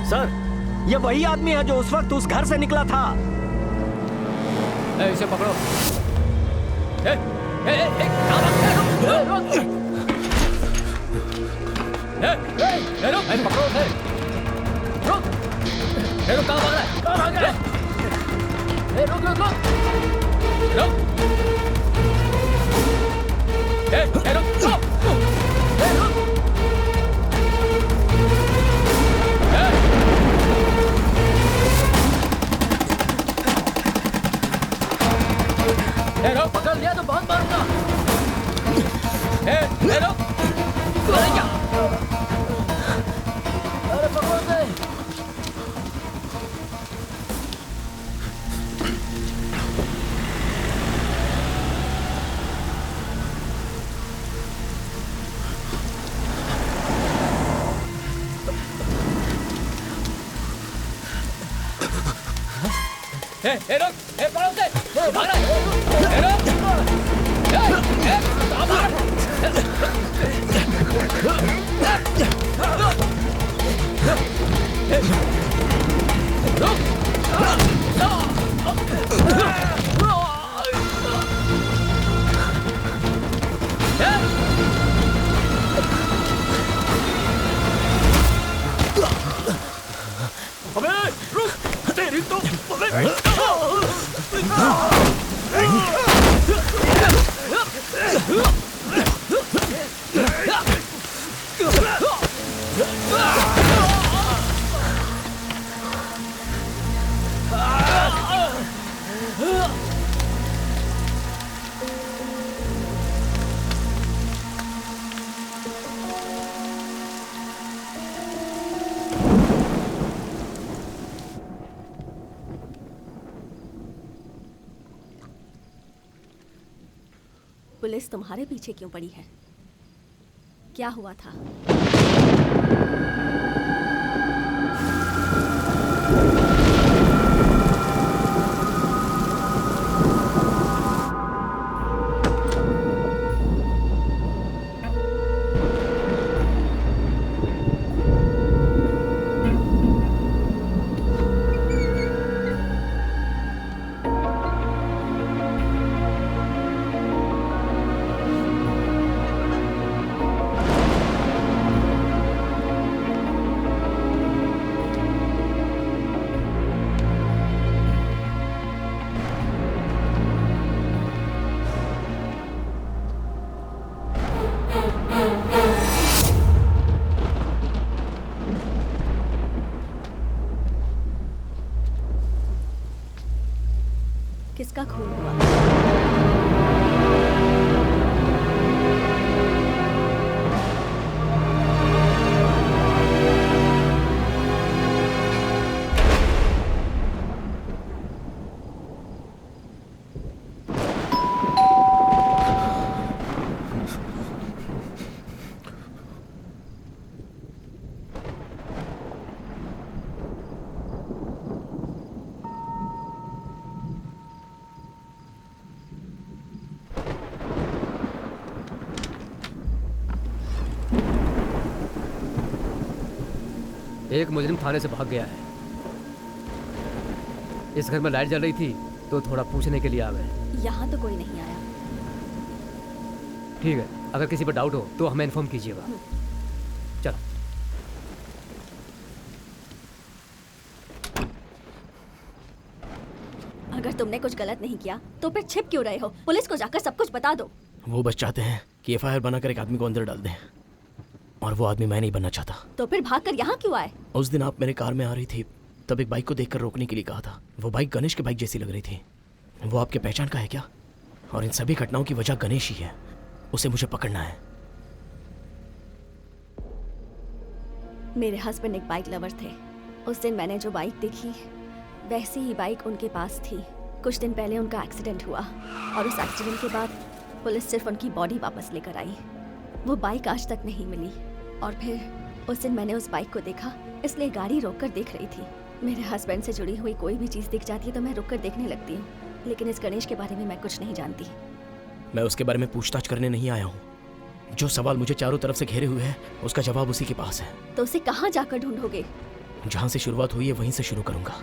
सर, ये वही आदमी है जो उस वक्त उस घर से निकला था। इसे पकड़ो। पकड़ो उसे। रुक, कहाँ भाग रहा है? कहाँ भाग रहा है? रुक रुक रुक रुक। रुक रुक। पकड़ लिया तो बहुत मारूंगा। अरे क्या? अरे पकड़ो उसे। रुक, पकड़ो उसे। भाग रहा है। अबे रुक, तेरी तो पुलिस तुम्हारे पीछे क्यों पड़ी है? क्या हुआ था? किसका खून हुआ? एक मुजरिम थाने से भाग गया है। इस घर में लाइट जल रही थी तो थोड़ा पूछने के लिए आ गए। यहाँ तो कोई नहीं आया। ठीक है, अगर किसी पर डाउट हो तो हमें इन्फॉर्म कीजिएगा। चलो। अगर तुमने कुछ गलत नहीं किया तो फिर छिप क्यों रहे हो? पुलिस को जाकर सब कुछ बता दो। वो बस चाहते हैं कि एफआईआर बनाकर एक आदमी को अंदर डाल दें, और वो आदमी मैं नहीं बनना चाहता। तो फिर भागकर यहाँ क्यों आए? उस दिन आप मेरे कार में आ रही थी, तब एक बाइक को देखकर रोकने के लिए कहा था। वो बाइक गणेश की बाइक जैसी लग रही थी। वो आपके पहचान का है क्या? और इन सभी घटनाओं की वजह गणेश ही है। उसे मुझे पकड़ना है। मेरे हस्बैंड एक बाइक लवर थे। उस दिन मैंने जो बाइक देखी वैसी ही बाइक उनके पास थी। कुछ दिन पहले उनका एक्सीडेंट हुआ और उस एक्सीडेंट के बाद पुलिस सिर्फ उनकी बॉडी वापस लेकर आई। वो बाइक आज तक नहीं मिली। और फिर उस दिन मैंने उस बाइक को देखा, इसलिए गाड़ी रोककर देख रही थी। मेरे हस्बैंड से जुड़ी हुई कोई भी चीज़ दिख जाती है तो मैं रुककर देखने लगती हूँ, लेकिन इस गणेश के बारे में मैं कुछ नहीं जानती। मैं उसके बारे में पूछताछ करने नहीं आया हूँ। जो सवाल मुझे चारों तरफ से घेरे हुए हैं उसका जवाब उसी के पास है। तो उसे कहाँ जाकर ढूंढोगे? जहाँ से शुरुआत हुई है वहीं से शुरू करूंगा।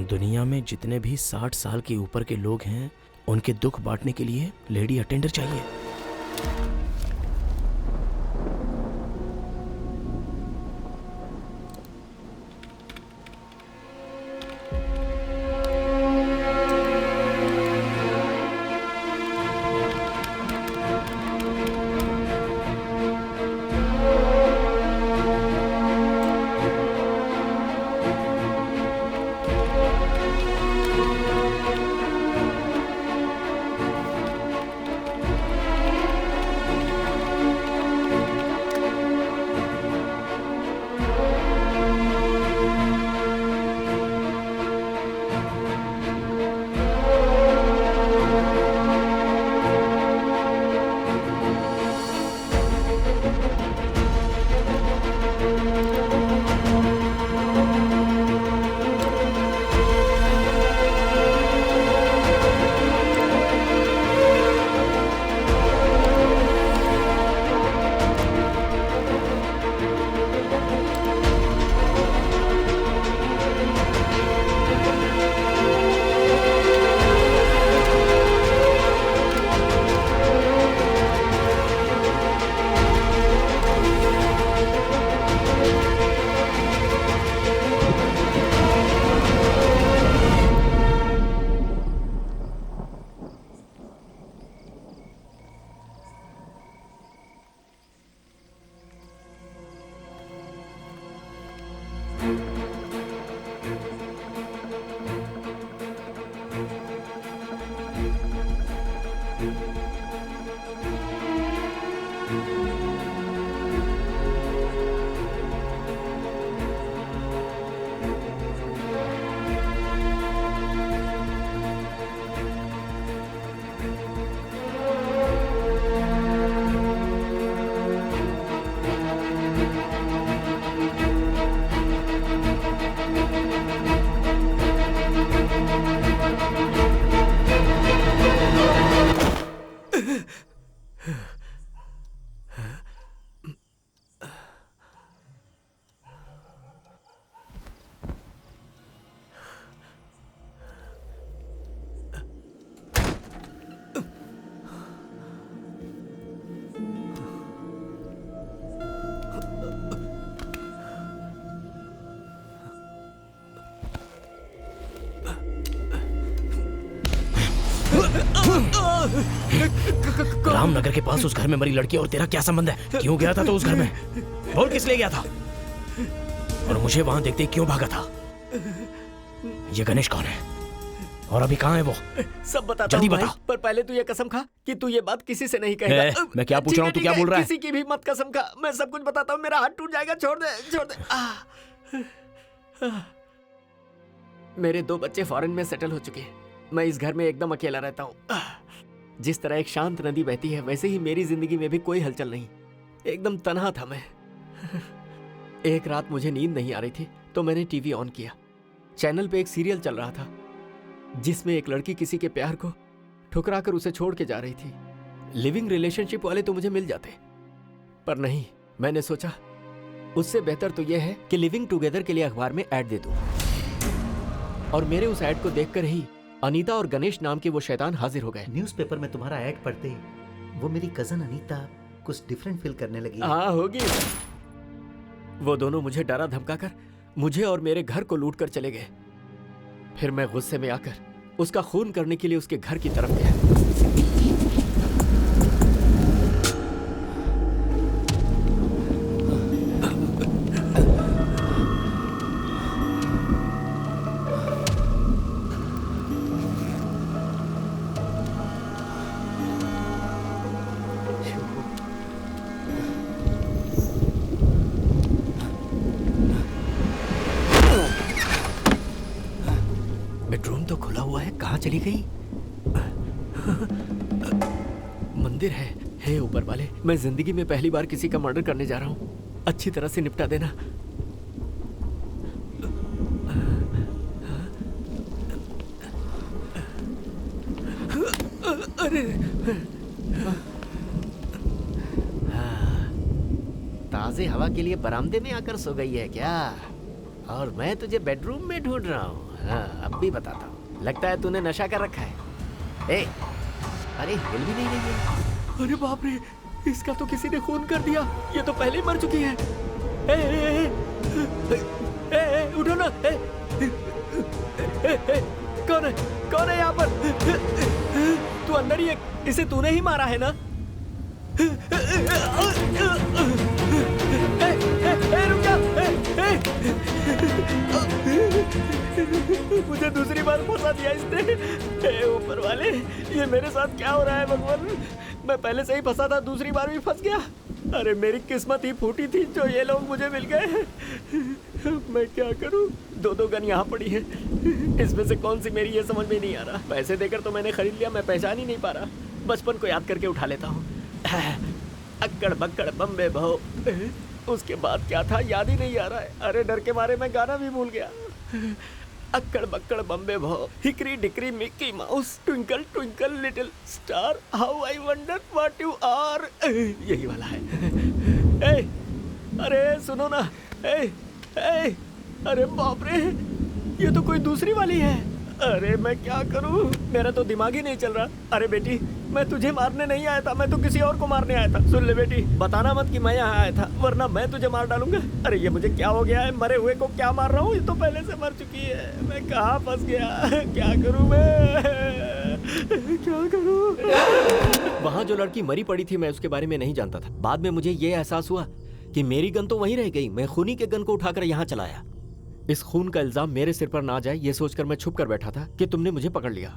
दुनिया में जितने भी 60 साल के ऊपर के लोग हैं उनके दुख बांटने के लिए लेडी अटेंडर चाहिए। रामनगर के पास उस घर में मरी लड़की और तेरा क्या संबंध है? क्यों गया था तो उस घर में? बोल किस लिए गया था? और मुझे वहां देखते क्यों भागा था? ये गणेश कौन है और अभी कहाँ है वो? सब बता जल्दी बता। पर पहले तू ये कसम खा कि तू ये बात किसी से नहीं कहेगा। मैं क्या पूछ रहा हूँ, तू क्या बोल रहा है? किसी की भी मत कसम खा, मैं सब कुछ बताता हूँ। मेरा हाथ टूट जाएगा, छोड़ दे छोड़ दे। मेरे 2 बच्चे फॉरेन में सेटल हो चुके हैं। मैं इस घर में एकदम अकेला रहता हूँ। जिस तरह एक शांत नदी बहती है वैसे ही मेरी जिंदगी में भी कोई हलचल नहीं, एकदम तन्हा था मैं। एक रात मुझे नींद नहीं आ रही थी तो मैंने टीवी ऑन किया। चैनल पे एक सीरियल चल रहा था जिसमें एक लड़की किसी के प्यार को ठुकरा कर उसे छोड़ के जा रही थी। लिविंग रिलेशनशिप वाले तो मुझे मिल जाते, पर नहीं, मैंने सोचा उससे बेहतर तो यह है कि लिविंग टुगेदर के लिए अखबार में ऐड दे दूं। और मेरे उस ऐड को देखकर ही अनीता और गणेश नाम के वो शैतान हाजिर हो गए। न्यूज़पेपर में तुम्हारा ऐड पढ़ते ही वो मेरी कजन अनीता कुछ डिफरेंट फील करने लगी। हाँ होगी। वो दोनों मुझे डरा धमकाकर मुझे और मेरे घर को लूट कर चले गए। फिर मैं गुस्से में आकर उसका खून करने के लिए उसके घर की तरफ गया। बेडरूम तो खुला हुआ है, कहाँ चली गई? मंदिर है। हे ऊपर वाले, मैं जिंदगी में पहली बार किसी का मर्डर करने जा रहा हूँ, अच्छी तरह से निपटा देना। अरे ताज़े हवा के लिए बरामदे में आकर सो गई है क्या? और मैं तुझे बेडरूम में ढूंढ रहा हूँ। हाँ, अब भी बताता हूँ। लगता है तूने नशा कर रखा है। ए, अरे हिल भी नहीं रही है। अरे बाप रे, इसका तो किसी ने खून कर दिया। ये तो पहले ही मर चुकी है। उठो ना। कौन है? कौन है यहाँ पर? तू अंदर ही है। इसे तूने ही मारा है ना? रुक जा। मुझे दूसरी बार फंसा दिया इसने। ऊपर वाले, ये मेरे साथ क्या हो रहा है भगवान? मैं पहले से ही फंसा था, दूसरी बार भी फंस गया। अरे मेरी किस्मत ही फूटी थी जो ये लोग मुझे मिल गए। मैं क्या करूं? दो गन यहाँ पड़ी है। इसमें से कौन सी मेरी, ये समझ में नहीं आ रहा। पैसे देकर तो मैंने खरीद लिया, मैं पहचान ही नहीं पा रहा। बचपन को याद करके उठा लेता हूँ। अक्कड़ बक्कड़ बम्बे बहो। उसके बाद क्या था याद ही नहीं आ रहा है। अरे डर के मारे मैं गाना भी भूल गया। अक्कड़ बक्कड़ बम्बे भो, hickory dickory Mickey Mouse, twinkle twinkle little star, how I wonder what you are. यही वाला है। ए, अरे सुनो ना। ए, ए, अरे बाप रे, ये तो कोई दूसरी वाली है। अरे मैं क्या करूं? मेरा तो दिमाग ही नहीं चल रहा। अरे बेटी, मैं तुझे मारने नहीं आया था, मैं तो किसी और को मारने आया था। सुन ले बेटी, बताना मत कि मैं यहाँ आया था, वरना मैं तुझे मार डालूंगा। अरे ये मुझे क्या हो गया है? मरे हुए को क्या मार रहा हूँ? ये तो पहले से मर चुकी है। मैं कहाँ फंस गया? क्या करूँ मैं? क्या करूँ? वहाँ जो लड़की मरी पड़ी थी, मैं उसके बारे में नहीं जानता था। बाद में मुझे ये एहसास हुआ कि मेरी गन तो वहीं रह गई। मैं खूनी के गन को उठाकर यहाँ चलाया। इस खून का इल्जाम मेरे सिर पर ना जाए, ये सोचकर मैं छुप कर बैठा था कि तुमने मुझे पकड़ लिया।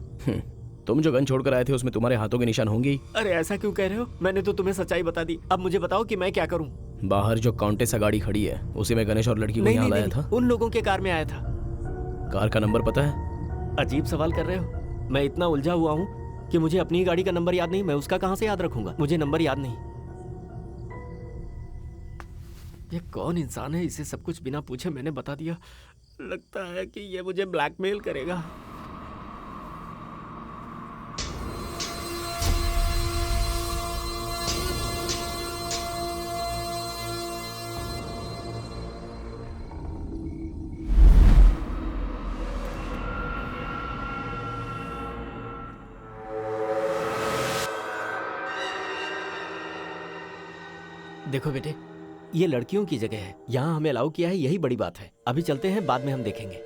तुम जो गन छोड़कर आए थे उसमें तुम्हारे हाथों के निशान होंगे ही। अरे ऐसा क्यों कह रहे हो? मैंने तो तुम्हें सच्चाई बता दी। अब मुझे बताओ कि मैं क्या करूं? बाहर जो काउंटेसा गाड़ी खड़ी है, उसी में गणेश और लड़की को यहाँ लाया था। उन लोगों के कार में आया था। कार का नंबर पता है? अजीब सवाल कर रहे हो। मैं इतना उलझा हुआ हूँ कि मुझे अपनी गाड़ी का नंबर याद नहीं। मैं उसका कहाँ से याद रखूंगा? मुझे नंबर याद नहीं। ये कौन इंसान है? इसे सब कुछ बिना पूछे मैंने बता दिया। लगता है कि ये मुझे ब्लैकमेल करेगा। देखो बेटे, ये लड़कियों की जगह है। यहाँ हमें अलाउ किया है, यही बड़ी बात है। अभी चलते हैं, बाद में हम देखेंगे।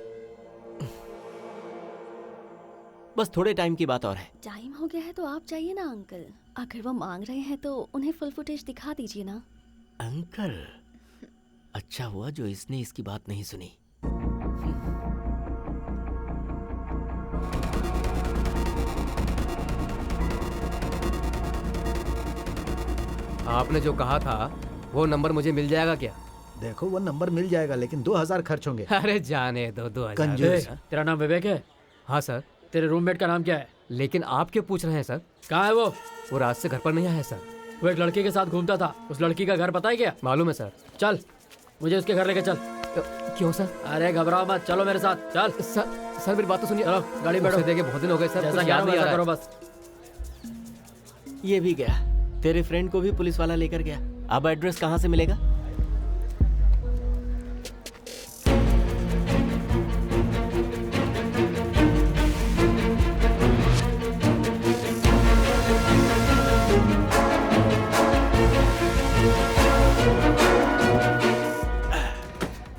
बस थोड़े टाइम की बात और है। टाइम हो गया है तो आप जाइए ना अंकल। अगर वो मांग रहे हैं तो उन्हें फुल फुटेज दिखा दीजिए ना। अंकल? अच्छा हुआ जो इसने इसकी बात नहीं सुनी। आपने जो कहा था वो नंबर मुझे मिल जाएगा क्या? देखो वो नंबर मिल जाएगा, लेकिन 2000 खर्च होंगे। अरे जाने दो, 2000। कंजूस। तेरा नाम विवेक है? हाँ सर। तेरे रूममेट का नाम क्या है? लेकिन आप क्यों पूछ रहे हैं सर? कहाँ है वो? वो रात से घर पर नहीं आया सर। वो एक लड़की के साथ घूमता था। उस लड़की का घर पता है क्या? मालूम है सर। चल, मुझे उसके घर लेके चल। क्यों सर? अरे घबराओ मत, चलो मेरे साथ। चल सर मेरी बात तो सुनिए। चलो गाड़ी बैठो। देखे बहुत दिन हो गए सर, जैसा कुछ याद नहीं आ रहा करो है। बस। ये भी गया। तेरे फ्रेंड को भी पुलिस वाला लेकर गया। अब एड्रेस कहाँ से मिलेगा?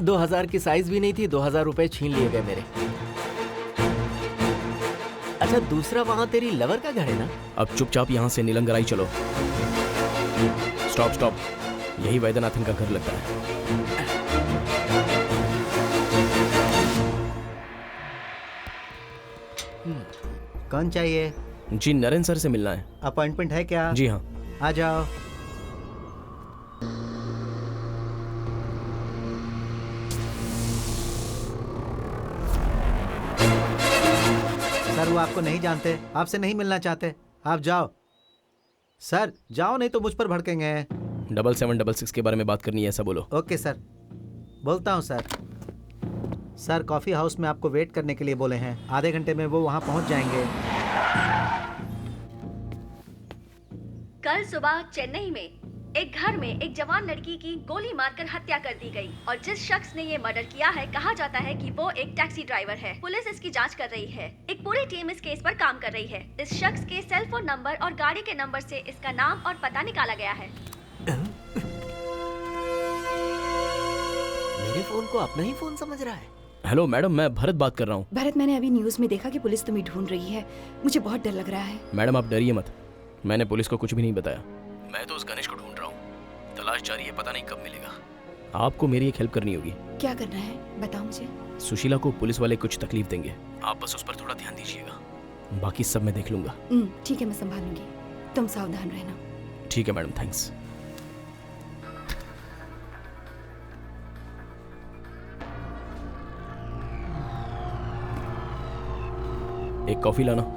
दो 2000 की साइज भी नहीं थी। 2000 रुपए छीन लिए गए मेरे। अच्छा, दूसरा वहां तेरी लवर का घर है ना? अब चुपचाप यहाँ से नीलंगराई चलो। स्टॉप स्टॉप, यही वैद्यनाथन का घर लगता है। कौन चाहिए? जी नरेंद्र सर से मिलना है। अपॉइंटमेंट है क्या? जी हाँ। आ जाओ। सर वो आपको नहीं जानते, आपसे नहीं मिलना चाहते। आप जाओ सर, जाओ, नहीं तो मुझ पर भड़केंगे। 7766 के बारे में बात करनी है, ऐसा बोलो। ओके सर, बोलता हूँ सर। सर कॉफ़ी हाउस में आपको वेट करने के लिए बोले हैं। आधे घंटे में वो वहाँ पहुँच जाएंगे। कल सुबह चेन्नई में एक घर में एक जवान लड़की की गोली मारकर हत्या कर दी गई और जिस शख्स ने ये मर्डर किया है कहा जाता है कि वो एक टैक्सी ड्राइवर है। पुलिस इसकी जांच कर रही है। एक पूरी टीम इस केस पर काम कर रही है। इस शख्स के सेल फोन नंबर और गाड़ी के नंबर से इसका नाम और पता निकाला गया है। मेरे फोन को अपना ही फोन समझ रहा है। हेलो मैडम, मैं भरत बात कर रहा हूँ। भरत, मैंने अभी न्यूज में देखा कि पुलिस तुम्हें ढूंढ रही है। मुझे बहुत डर लग रहा है। मैडम आप डरिए मत, मैंने पुलिस को कुछ भी नहीं बताया। मैं तो उस गणेश को ढूंढ रहा हूँ। तलाश जारी है, पता नहीं कब मिलेगा। आपको मेरी एक हेल्प करनी होगी। क्या करना है बताओ मुझे। सुशीला को पुलिस वाले कुछ तकलीफ देंगे, आप बस उस पर थोड़ा ध्यान दीजिएगा। बाकी सब मैं देख लूंगा। ठीक है, मैं संभालूंगी, तुम सावधान रहना। ठीक है मैडम, थैंक्स। एक कॉफी लाना।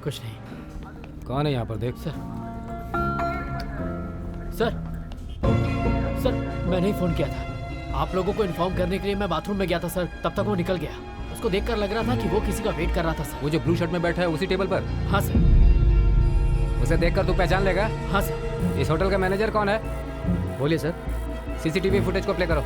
कुछ नहीं। कौन है यहाँ पर? देख सर, सर, सर, मैंने ही फोन किया था आप लोगों को इन्फॉर्म करने के लिए। मैं बाथरूम में गया था सर, तब तक वो निकल गया। उसको देखकर लग रहा था कि वो किसी का वेट कर रहा था सर। वो जो ब्लू शर्ट में बैठा है उसी टेबल पर? हाँ सर। उसे देखकर तू पहचान लेगा? हाँ सर। इस होटल का मैनेजर कौन है? बोलिए सर। सीसीटीवी फुटेज को प्ले करो।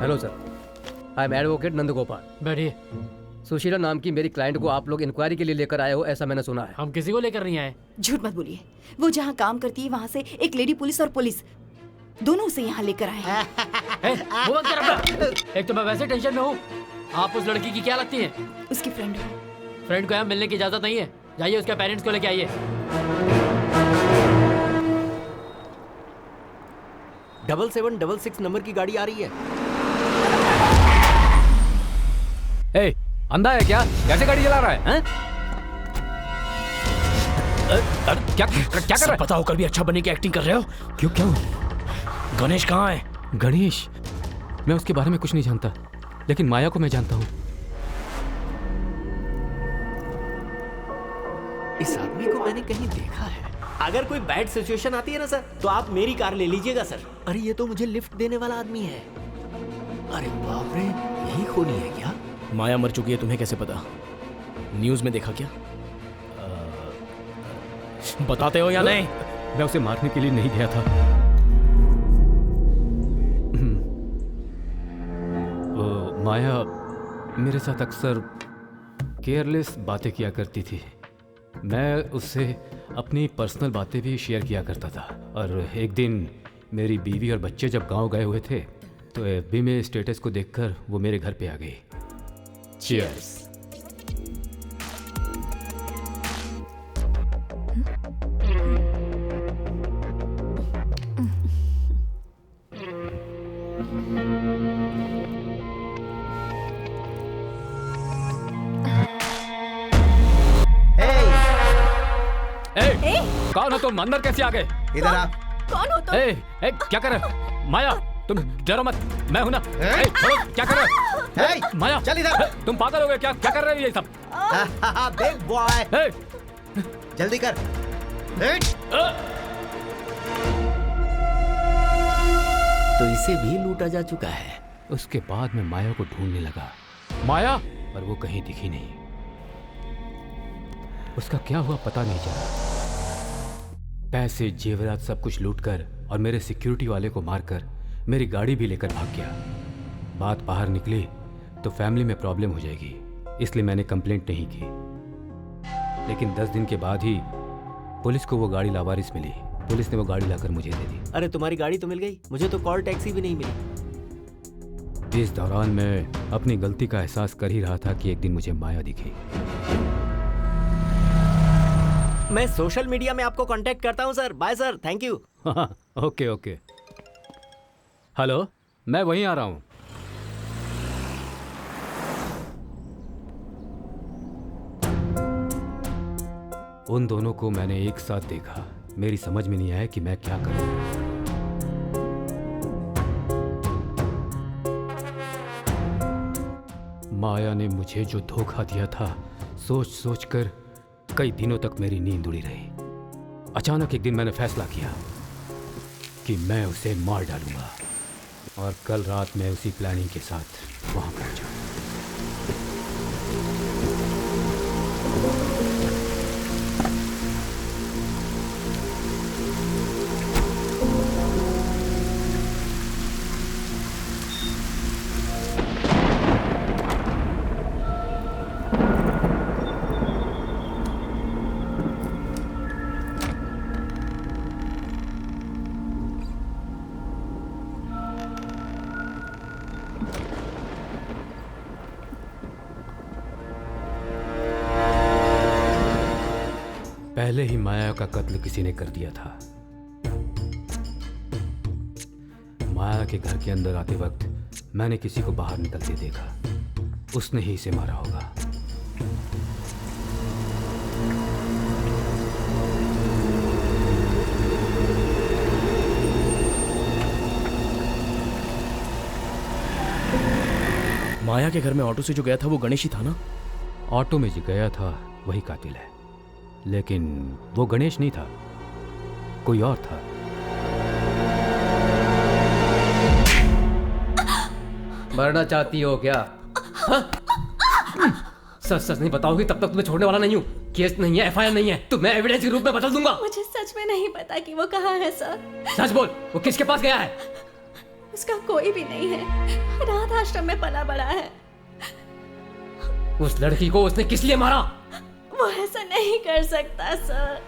Hello sir, I am advocate Nandgopal. बैठिए। सुशीला नाम की मेरी क्लाइंट को आप लोग इंक्वायरी के लिए लेकर आए हो, ऐसा मैंने सुना है। हम किसी को लेकर नहीं आए। झूठ मत बोलिए। वो जहाँ काम करती है वहाँ से एक लेडी पुलिस और पुलिस दोनों उसे यहाँ लेकर आए हैं। वो मत कर अपना। एक तो मैं वैसे टेंशन में हूँ, आप उस लड़की की क्या लगती हैं? उसकी फ्रेंड हो। फ्रेंड को यहाँ मिलने की इजाजत नहीं है। जाइए उसके पेरेंट्स को लेके आइए। 7766 नंबर की गाड़ी आ रही है। ए, अंधा है क्या? कैसे गाड़ी चला रहा है? हैं? क्या कर रहा है? पता होकर भी अच्छा बनने की एक्टिंग कर रहे हो? क्यों? गणेश कहाँ है? गणेश? मैं उसके बारे में कुछ नहीं जानता, लेकिन माया को मैं जानता हूँ। इस आदमी को मैंने कहीं देखा है। अगर कोई बैड सिचुएशन आती है ना सर, तो आप मेरी कार ले लीजिएगा सर। अरे ये तो मुझे लिफ्ट देने वाला आदमी है। अरे बाप रे, यही खूनी है क्या? माया मर चुकी है, तुम्हें कैसे पता? न्यूज में देखा क्या? बताते हो या नहीं? मैं उसे मारने के लिए नहीं गया था। माया मेरे साथ अक्सर केयरलेस बातें किया करती थी। मैं उससे अपनी पर्सनल बातें भी शेयर किया करता था। और एक दिन मेरी बीवी और बच्चे जब गांव गए हुए थे, तो एफबी में स्टेटस को देखकर वो मेरे घर पे आ गई। चीयर्स। कौन हो तुम? अंदर कैसे आ गए? इधर आ। कौन हो तुम? क्या कर रहे हो? माया, तुम डरो मत, मैं हूं ना। छोड़ो, क्या कर रहे हो? माया, चल इधर। तुम पागल हो गए क्या? क्या कर रहे हो ये सब? बिग बॉय, जल्दी कर। 1, तो इसे भी लूटा जा चुका है। उसके बाद मैं माया को ढूंढने लगा, माया, पर वो कहीं दिखी नहीं। उसका क्या हुआ पता नहीं चला। पैसे, जेवरात सब कुछ लूटकर और मेरे सिक्योरिटी वाले को मारकर मेरी गाड़ी भी लेकर भाग गया। बात बाहर निकली तो फैमिली में प्रॉब्लम हो जाएगी, इसलिए मैंने कंप्लेंट नहीं की। लेकिन 10 दिन के बाद ही पुलिस को वो गाड़ी लावारिस मिली। पुलिस ने वो गाड़ी लाकर मुझे दे दी। अरे तुम्हारी गाड़ी तो मिल गई, मुझे तो कॉल टैक्सी भी नहीं मिली। इस दौरान मैं अपनी गलती का एहसास कर ही रहा था कि एक दिन मुझे माया दिखी। मैं सोशल मीडिया में आपको कांटेक्ट करता हूं सर। Bye sir, thank you. Okay okay. Hello, मैं वहीं आ रहा हूं। उन दोनों को मैंने एक साथ देखा। मेरी समझ में नहीं आया कि मैं क्या करूं। माया ने मुझे जो धोखा दिया था, सोच सोच कर कई दिनों तक मेरी नींद उड़ी रही। अचानक एक दिन मैंने फैसला किया कि मैं उसे मार डालूंगा, और कल रात मैं उसी प्लानिंग के साथ वहां पहुंचा। पहले ही माया का कत्ल किसी ने कर दिया था। माया के घर के अंदर आते वक्त मैंने किसी को बाहर निकलते देखा। उसने ही इसे मारा होगा। माया के घर में ऑटो से जो गया था वो गणेश ही था ना? ऑटो में जो गया था वही कातिल है, लेकिन वो गणेश नहीं था, कोई और था। मरना चाहती हो क्या? सच सच नहीं बताओगी तब तक तुम्हें छोड़ने वाला नहीं हूँ। केस नहीं है, एफआईआर नहीं है, तो मैं एविडेंस के रूप में बदल दूंगा। मुझे सच में नहीं पता कि वो कहाँ है सर। सच बोल, वो किसके पास गया है? उसका कोई भी नहीं है, अनाथ आश्रम में पला बड़ा है। उस लड़की को उसने किस लिए मारा? वो ऐसा नहीं कर सकता सर।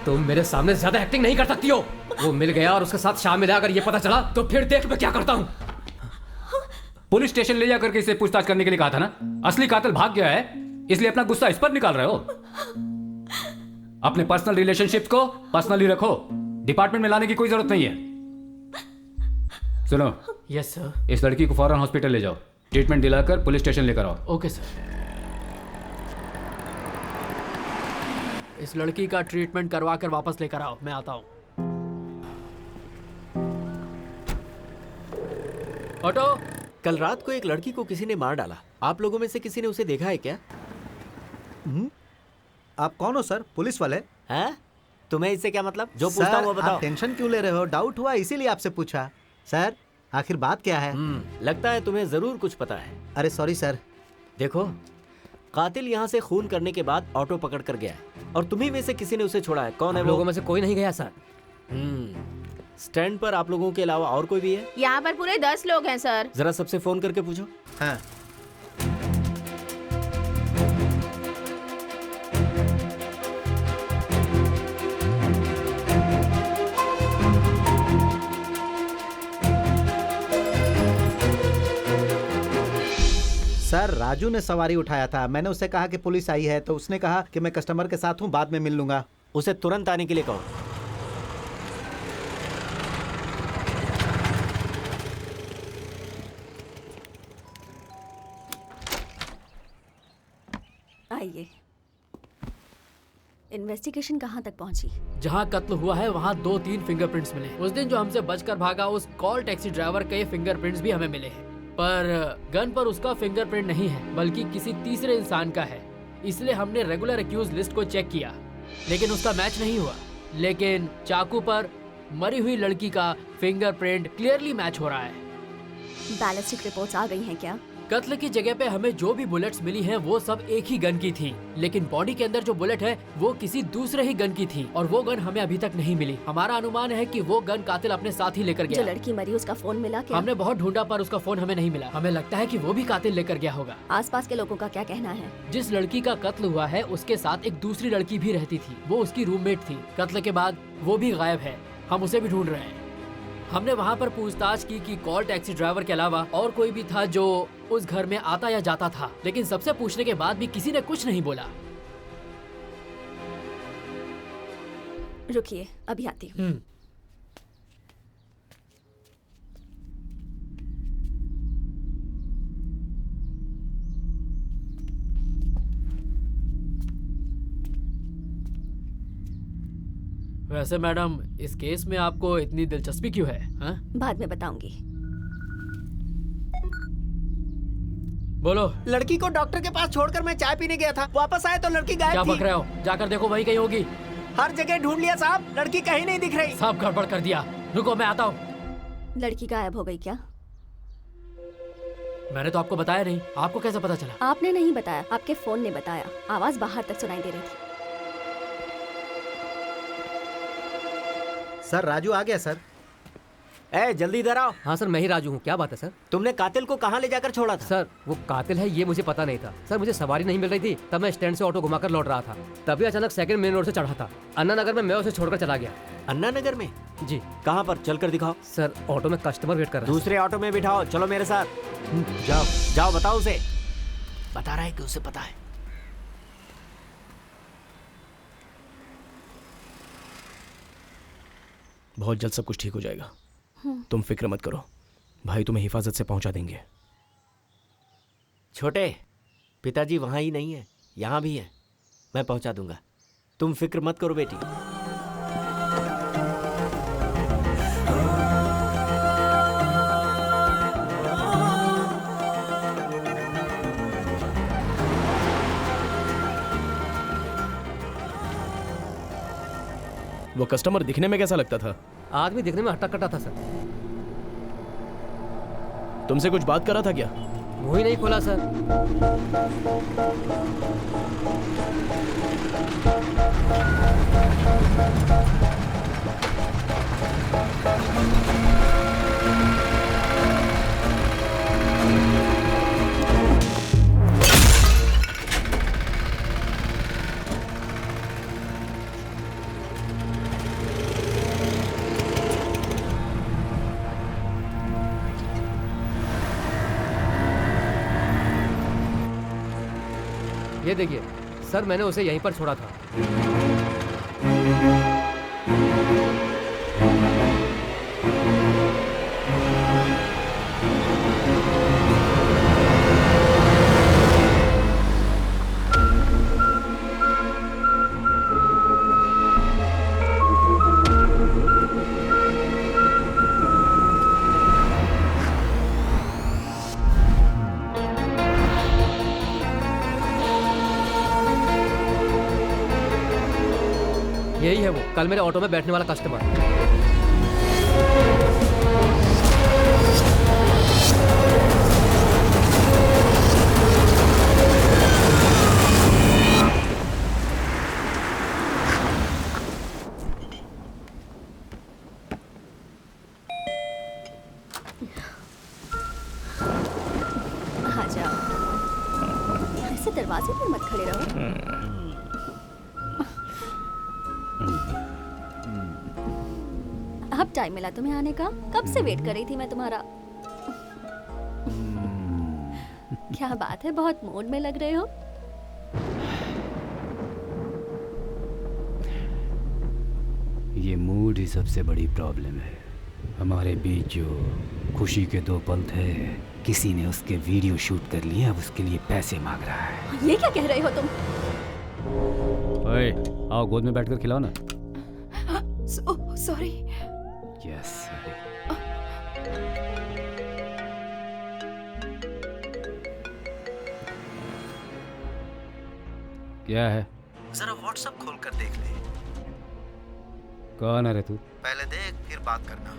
तुम मेरे सामने ज्यादा एक्टिंग नहीं कर सकती हो। वो मिल गया और उसके साथ शामिल है, अगर ये पता चला तो फिर देख मैं क्या करता हूँ। पुलिस स्टेशन ले जाकर के इसे पूछताछ करने के लिए कहा था ना। असली कातिल भाग गया है, इसलिए अपना गुस्सा इस पर निकाल रहे हो। अपने पर्सनल रिलेशनशिप को पर्सनली रखो, डिपार्टमेंट में लाने की कोई जरूरत नहीं है। सुनो। Yes sir. इस लड़की को फौरन हॉस्पिटल ले जाओ, ट्रीटमेंट दिलाकर पुलिस स्टेशन लेकर आओ। Okay sir. इस लड़की का ट्रीटमेंट करवा कर वापस लेकर आओ, मैं आता हूँ। ऑटो। कल रात को एक लड़की को किसी ने मार डाला। आप लोगों में से किसी ने उसे देखा है क्या? आप कौन हो सर? पुलिस वाले? हैं? तुम्हें इससे क्या मतलब? जो पूछता हूँ वो बताओ। आप टेंशन क्यों ले रहे हो? डाउट हुआ इसीलिए आपसे पूछा। सर आखिर बात क्या है? लगता है तुम्हें जरूर कुछ पता है। अरे सॉरी सर। देखो, कातिल यहाँ से खून करने के बाद ऑटो पकड़ कर गया है और तुम्ही में से किसी ने उसे छोड़ा है। कौन है वो? लोगों में से कोई नहीं गया सर। स्टैंड पर आप लोगों के अलावा और कोई भी है? यहाँ पर पूरे 10 लोग हैं सर। जरा सबसे फोन करके पूछो। हाँ। सर राजू ने सवारी उठाया था। मैंने उससे कहा कि पुलिस आई है, तो उसने कहा कि मैं कस्टमर के साथ हूँ, बाद में मिल लूंगा। उसे तुरंत आने के लिए कहो। आइए। इन्वेस्टिगेशन कहाँ तक पहुंची? जहाँ कत्ल हुआ है वहाँ 2-3 फिंगरप्रिंट्स मिले। उस दिन जो हमसे बचकर भागा उस कॉल टैक्सी ड्राइवर के फिंगरप्रिंट्स भी हमें मिले हैं, पर गन पर उसका फिंगरप्रिंट नहीं है, बल्कि किसी तीसरे इंसान का है। इसलिए हमने रेगुलर एक्यूज लिस्ट को चेक किया, लेकिन उसका मैच नहीं हुआ। लेकिन चाकू पर मरी हुई लड़की का फिंगरप्रिंट क्लियरली मैच हो रहा है। बैलिस्टिक रिपोर्ट्स आ गई हैं क्या? कत्ल की जगह पे हमें जो भी बुलेट्स मिली हैं वो सब एक ही गन की थी, लेकिन बॉडी के अंदर जो बुलेट है वो किसी दूसरे ही गन की थी और वो गन हमें अभी तक नहीं मिली। हमारा अनुमान है कि वो गन कातिल अपने साथ ही लेकर गया। जो लड़की मरी उसका फोन मिला क्या? हमने बहुत ढूंढा पर उसका फोन हमें नहीं मिला। हमें लगता है कि वो भी कातिल लेकर गया होगा। आसपास के लोगों का क्या कहना है? जिस लड़की का कत्ल हुआ है उसके साथ एक दूसरी लड़की भी रहती थी, वो उसकी रूममेट थी। कत्ल के बाद वो भी गायब है, हम उसे भी ढूंढ रहे हैं। हमने वहाँ पर पूछताछ की कि कॉल टैक्सी ड्राइवर के अलावा और कोई भी था जो उस घर में आता या जाता था, लेकिन सबसे पूछने के बाद भी किसी ने कुछ नहीं बोला। रुकिए, अभी आती हूँ। वैसे मैडम, इस केस में आपको इतनी दिलचस्पी क्यों है? हा? बाद में बताऊंगी। बोलो। लड़की को डॉक्टर के पास छोड़कर मैं चाय पीने गया था, वापस आए तो लड़की गायब क्या थी। बक रहे हो? जाकर देखो, वहीं कहीं होगी। हर जगह ढूंढ लिया साहब, लड़की कहीं नहीं दिख रही। सब गड़बड़ कर दिया। रुको, मैं आता हूँ। लड़की गायब हो गई क्या? मैंने तो आपको बताया नहीं। आपको कैसे पता चला? आपने नहीं बताया, आपके फोन ने बताया। आवाज बाहर तक सुनाई दे रही थी। सर राजू आ गया सर। ए जल्दी इधर आओ। हाँ सर, मैं ही राजू हूँ। क्या बात है सर? तुमने कातिल को कहाँ ले जाकर छोड़ा था? सर वो कातिल है ये मुझे पता नहीं था सर। मुझे सवारी नहीं मिल रही थी, तब मैं स्टैंड से ऑटो घुमाकर लौट रहा था। तभी अचानक सेकंड मेन रोड से चढ़ा था। अन्ना नगर में मैं उसे छोड़कर चला गया। अन्ना नगर में? जी। कहाँ पर? चलकर दिखाओ। सर ऑटो में कस्टमर वेट कर रहा है। दूसरे ऑटो में बिठाओ, चलो मेरे साथ। जाओ जाओ, बताओ उसे। बता रहा है कि उसे पता है। बहुत जल्द सब कुछ ठीक हो जाएगा, तुम फिक्र मत करो। भाई तुम्हें हिफाजत से पहुंचा देंगे। छोटे, पिताजी वहां ही नहीं है, यहाँ भी है। मैं पहुंचा दूंगा, तुम फिक्र मत करो बेटी। वो कस्टमर दिखने में कैसा लगता था? आदमी दिखने में हट्टा कट्टा था सर। तुमसे कुछ बात कर रहा था क्या? मुंह ही नहीं खोला सर। ये देखिए सर, मैंने उसे यहीं पर छोड़ा था। यही है वो कल मेरे ऑटो में बैठने वाला कस्टमर। आ जाओ, ऐसे दरवाजे पर मत खड़े रहो। अब टाइम मिला तुम्हें आने का? कब से वेट कर रही थी मैं तुम्हारा। क्या बात है, बहुत मूड में लग रहे हो। ये मूड ही सबसे बड़ी प्रॉब्लम है। हमारे बीच जो खुशी के 2 पल थे, किसी ने उसके वीडियो शूट कर लिए, अब उसके लिए पैसे मांग रहा है। ये क्या कह रहे हो तुम? ओए, आओ गोद में बैठकर खिलाओ ना। सॉरी। यस। क्या है? जरा व्हाट्सएप खोल कर देख ले। कौन है रे तू? पहले देख फिर बात करना।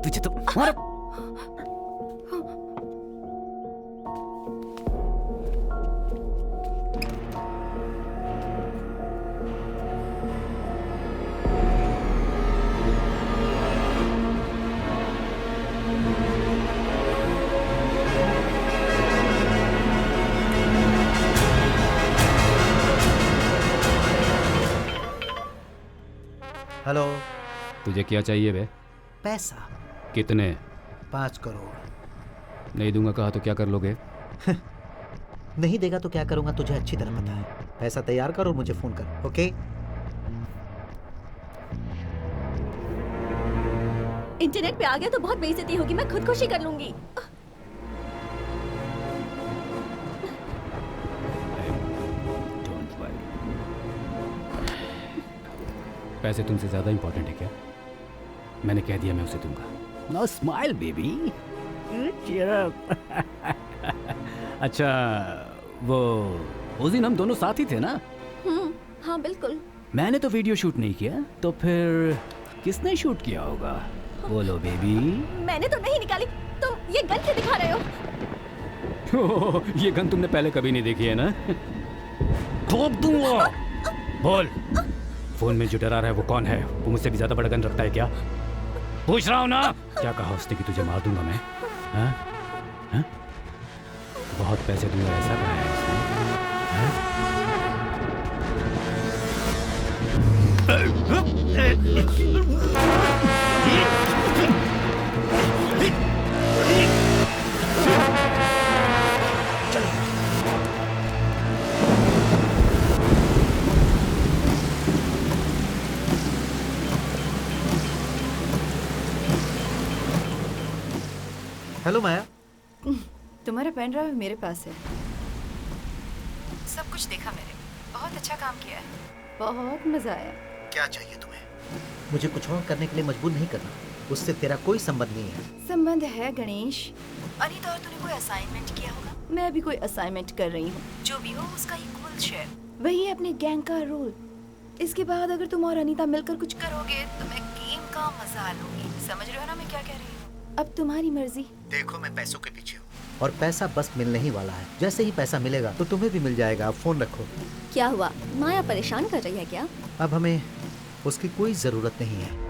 तुझे तो मारो। हेलो। तुझे क्या चाहिए बे? पैसा। कितने? 5 करोड़। नहीं दूंगा कहा तो क्या कर लोगे? नहीं देगा तो क्या करूंगा तुझे अच्छी तरह पता है। पैसा तैयार कर और मुझे फोन कर, ओके? इंटरनेट पे आ गया तो बहुत बेइज्जती होगी, मैं खुदकुशी कर लूंगी। पैसे तुमसे ज्यादा इंपॉर्टेंट है क्या? मैंने कह दिया मैं उसे दूंगा। Now smile, baby. Cheer up. अच्छा वो उस दिन हम दोनों साथ ही थे ना? हाँ बिल्कुल। मैंने तो वीडियो शूट नहीं किया, तो फिर किसने शूट किया होगा? बोलो बेबी। मैंने तो नहीं निकाली। तुम ये गन क्यों दिखा रहे हो? ये गन तुमने पहले कभी नहीं देखी है ना? ठोक दूंगा। बोल, फोन में जो डरा रहा है वो कौन है? वो मुझसे भी ज्यादा बड़ा गन रखता है क्या? पूछ रहा हूँ ना। क्या कहा उसने कि तुझे मार दूंगा मैं? हाँ? हाँ? बहुत पैसे दूंगा ऐसा कहा है उसने? हेलो माया। तुम्हारा पेन ड्राइव मेरे पास है। सब कुछ देखा मैंने, बहुत अच्छा काम किया है, बहुत मजा आया। क्या चाहिए तुम्हें? मुझे कुछ और करने के लिए मजबूर नहीं करना, उससे तेरा कोई संबंध नहीं है। संबंध है गणेश। अनीता और तूने कोई असाइनमेंट किया होगा, मैं भी कोई असाइनमेंट कर रही हूँ। जो भी हो उसका इक्वल शेयर, वही है अपने गैंग का रोल। इसके बाद अगर तुम और अनीता मिलकर कुछ करोगे तो मैं गेम का मजा लूंगी। समझ रहे हो ना मैं क्या कह रही हूँ? अब तुम्हारी मर्जी। देखो मैं पैसों के पीछे हूँ और पैसा बस मिलने ही वाला है। जैसे ही पैसा मिलेगा तो तुम्हें भी मिल जाएगा। आप फोन रखो। क्या हुआ? माया परेशान कर रही है क्या? अब हमें उसकी कोई जरूरत नहीं है।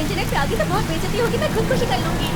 इंटरनेट पे आ गई तो बहुत बेइज्जती होगी, मैं खुदकुशी कर लूंगी।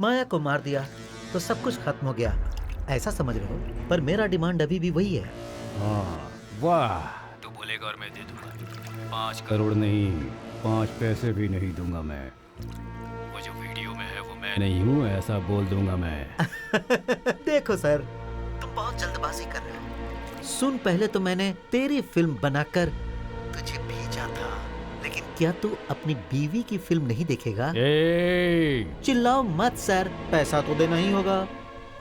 माया को मार दिया तो सब कुछ खत्म हो गया। ऐसा समझ रहे हो, पर मेरा डिमांड अभी भी वही है। हाँ, वाह, तू बोलेगा और मैं दे दूंगा। 5 करोड़ नहीं, 5 पैसे भी नहीं दूंगा मैं। वो जो वीडियो में है वो मैं नहीं हूँ, ऐसा बोल दूंगा मैं। देखो सर, तुम बहुत जल्दबाजी कर रहे हो। सुन, पहले तो मैंने तेरी फिल्म बनाकर तुझे भेजा था, लेकिन क्या तू अपनी बीवी की फिल्म नहीं देखेगा? चिल्लाओ मत सर, पैसा तो देना ही होगा,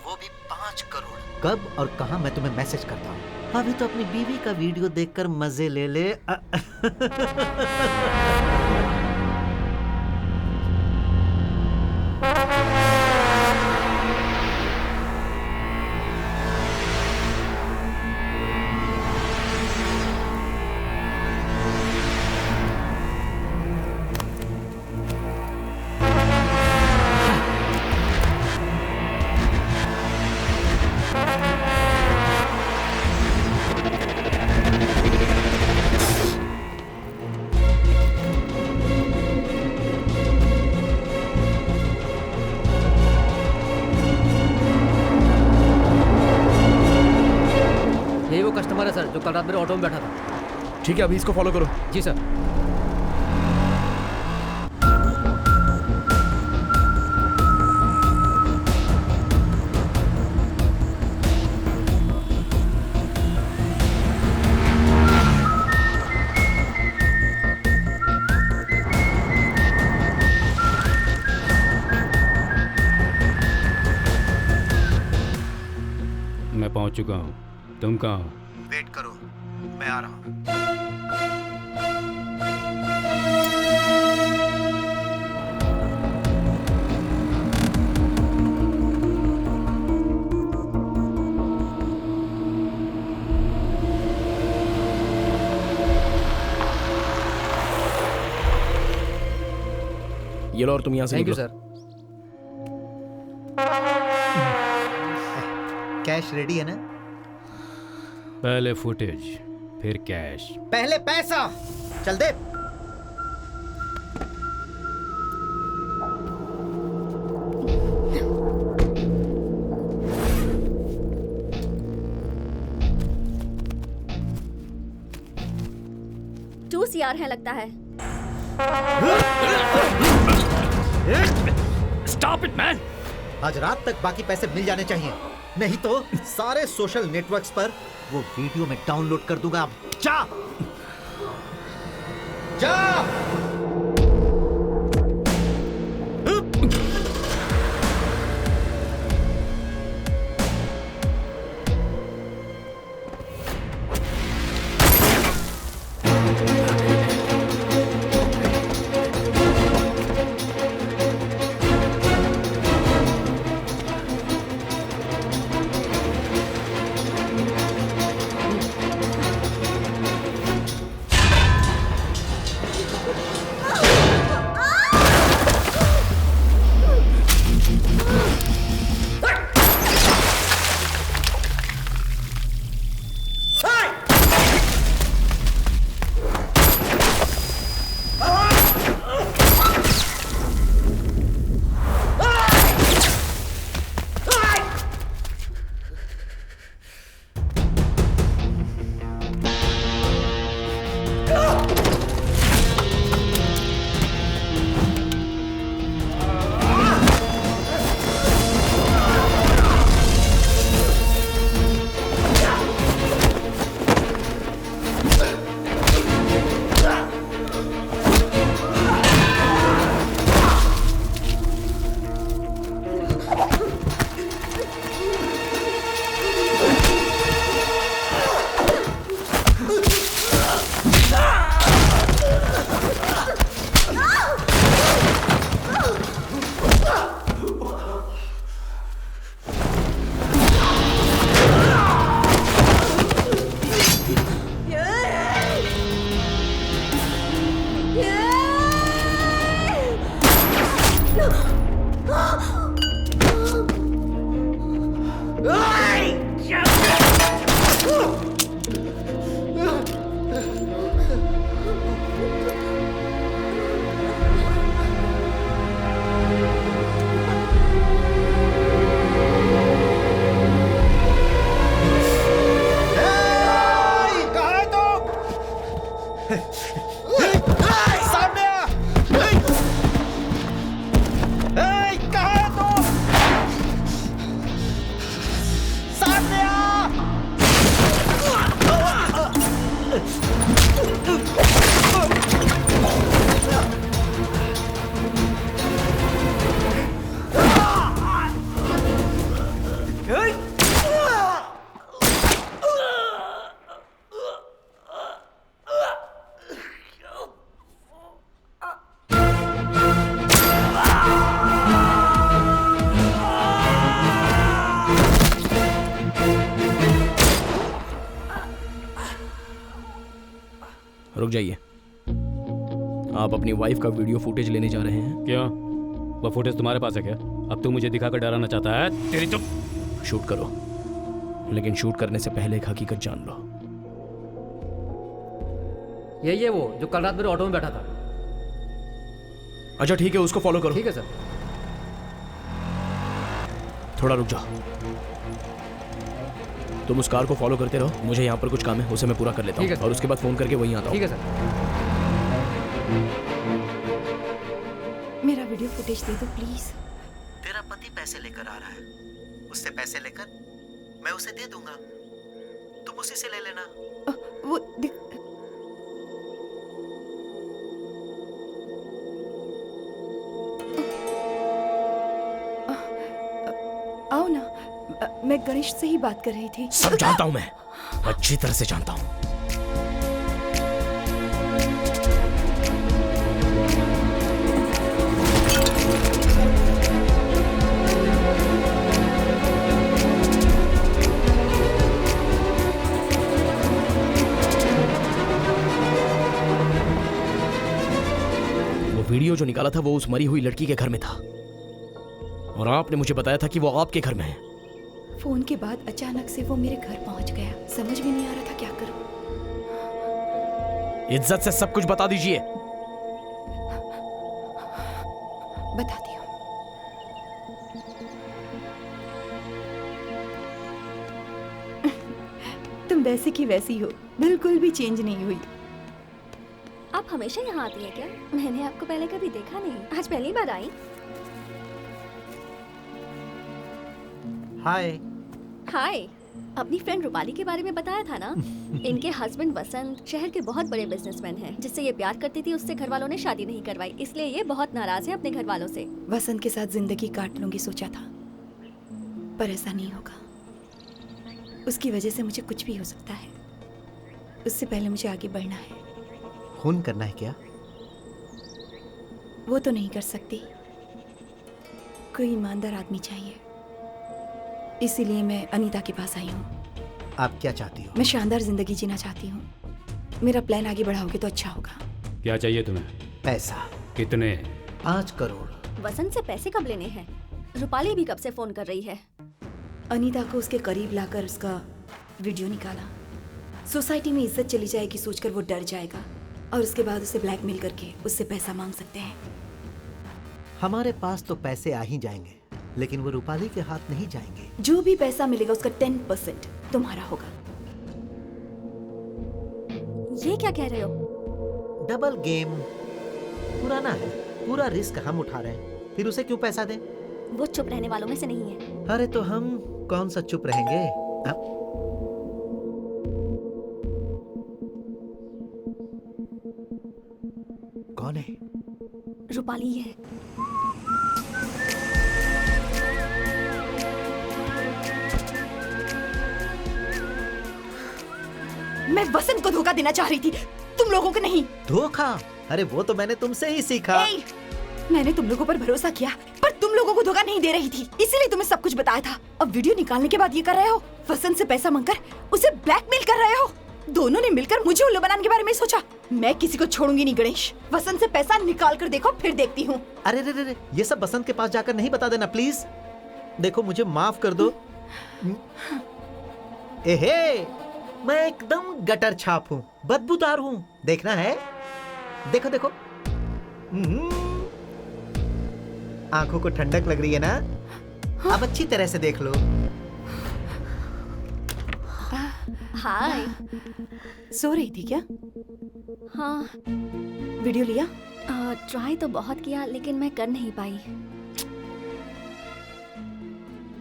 वो भी 5 करोड़। कब और कहां मैं तुम्हें मैसेज करता हूँ। अभी तो अपनी बीवी का वीडियो देखकर मजे ले ले। यही वो कस्टमर है सर जो कल रात मेरे ऑटो में बैठा था। ठीक है, अभी इसको फॉलो करो। जी सर। मैं पहुंच चुका हूँ, तुम कहाँ हो? वेट करो, मैं आ रहा हूँ। ये लो, और तुम यहाँ से थैंक यू निकलो। सर। कैश रेडी है ना? पहले फुटेज, फिर कैश। पहले पैसा, चल दे। टू CR है लगता है। Stop it man. आज रात तक बाकी पैसे मिल जाने चाहिए, नहीं तो सारे सोशल नेटवर्क्स पर वो वीडियो में डाउनलोड कर दूंगा। अब जा जा। रुक जाइए। आप अपनी वाइफ का वीडियो फुटेज लेने जा रहे हैं? क्यों, वो फुटेज तुम्हारे पास है क्या? अब तू मुझे दिखाकर डराना चाहता है? तेरी तो शूट करो, लेकिन शूट करने से पहले एक हकीकत जान लो। यही है वो जो कल रात मेरे ऑटो में बैठा था। अच्छा ठीक है, उसको फॉलो करो। ठीक है सर। थोड़ा रुक जाओ, तुम उस कार को फॉलो करते रहो। मुझे यहाँ पर कुछ काम है, उसे मैं पूरा कर लेता हूँ और उसके बाद फोन करके वहीं आता हूँ। ठीक है सर। मेरा वीडियो फुटेज दे दो प्लीज। तेरा पति पैसे लेकर आ रहा है, उससे पैसे लेकर मैं उसे दे दूंगा, तुम उसी से ले लेना। वो आओ ना, मैं गणेश से ही बात कर रही थी। सब जानता हूँ मैं, अच्छी तरह से जानता हूँ। वो वीडियो जो निकाला था वो उस मरी हुई लड़की के घर में था, और आपने मुझे बताया था कि वो आपके घर में है। फोन के बाद अचानक से वो मेरे घर पहुंच गया, समझ भी नहीं आ रहा था क्या करूं। इज्जत से सब कुछ बता दीजिए। बताती हूँ। तुम वैसे की वैसी हो, बिल्कुल भी चेंज नहीं हुई। आप हमेशा यहाँ आती हैं क्या? मैंने आपको पहले कभी देखा नहीं, आज पहली बार आई। हाय। हाय। अपनी फ्रेंड रूपाली के बारे में बताया था ना? इनके हस्बैंड वसंत शहर के बहुत बड़े बिजनेसमैन हैं, जिससे ये प्यार करती थी उससे घर वालों ने शादी नहीं करवाई, इसलिए ये बहुत नाराज है अपने घर वालों से। वसंत के साथ जिंदगी काट लूंगी सोचा था, पर ऐसा नहीं होगा। उसकी वजह से मुझे कुछ भी हो सकता है, उससे पहले मुझे आगे बढ़ना है। खून करना है क्या? वो तो नहीं कर सकती, कोई ईमानदार आदमी चाहिए, इसीलिए मैं अनीता के पास आई हूँ। आप क्या चाहती हो? मैं शानदार जिंदगी जीना चाहती हूँ, मेरा प्लान आगे बढ़ाओगे तो अच्छा होगा। क्या चाहिए तुम्हें? पैसा। कितने? 5 करोड़। वसंत से पैसे कब लेने हैं? रूपाली भी कब से फोन कर रही है। अनीता को उसके करीब लाकर उसका वीडियो निकाला, सोसाइटी में इज्जत चली जाएगी सोचकर वो डर जाएगा, और उसके बाद उसे ब्लैकमेल करके उससे पैसा मांग सकते हैं। हमारे पास तो पैसे आ ही जाएंगे, लेकिन वो रूपाली के हाथ नहीं जाएंगे। जो भी पैसा मिलेगा उसका 10% तुम्हारा होगा। ये क्या कह रहे हो? Double game. पुराना है, पूरा रिस्क हम उठा रहे हैं, फिर उसे क्यों पैसा दें? वो चुप रहने वालों में से नहीं है। अरे तो हम कौन सा चुप रहेंगे? कौन है? रूपाली है। मैं वसंत को धोखा देना चाह रही थी, तुम लोगों को नहीं। धोखा? अरे वो तो मैंने तुमसे ही सीखा। मैंने तुम लोगों पर भरोसा किया, पर तुम लोगों को धोखा नहीं दे रही थी, इसीलिए तुम्हें सब कुछ बताया था। अब वीडियो निकालने के बाद ये कर रहे हो, वसंत से पैसा मांगकर उसे ब्लैकमेल कर रहे हो। दोनों ने मिलकर मुझे उल्लू बनाने के बारे में सोचा। मैं किसी को छोड़ूंगी नहीं गणेश, वसंत से पैसा निकाल कर देखो, फिर देखती हूँ। अरे रे रे, ये सब वसंत के पास जाकर नहीं बता देना प्लीज। देखो मुझे माफ कर दो। एहे, मैं एकदम गटर छाप हूँ, बदबूदार हूँ, देखना है? देखो देखो, आंखों को ठंडक लग रही है ना? अब अच्छी तरह से देख लो। हाय। सो रही थी क्या? हाँ। वीडियो लिया? ट्राई तो बहुत किया, लेकिन मैं कर नहीं पाई।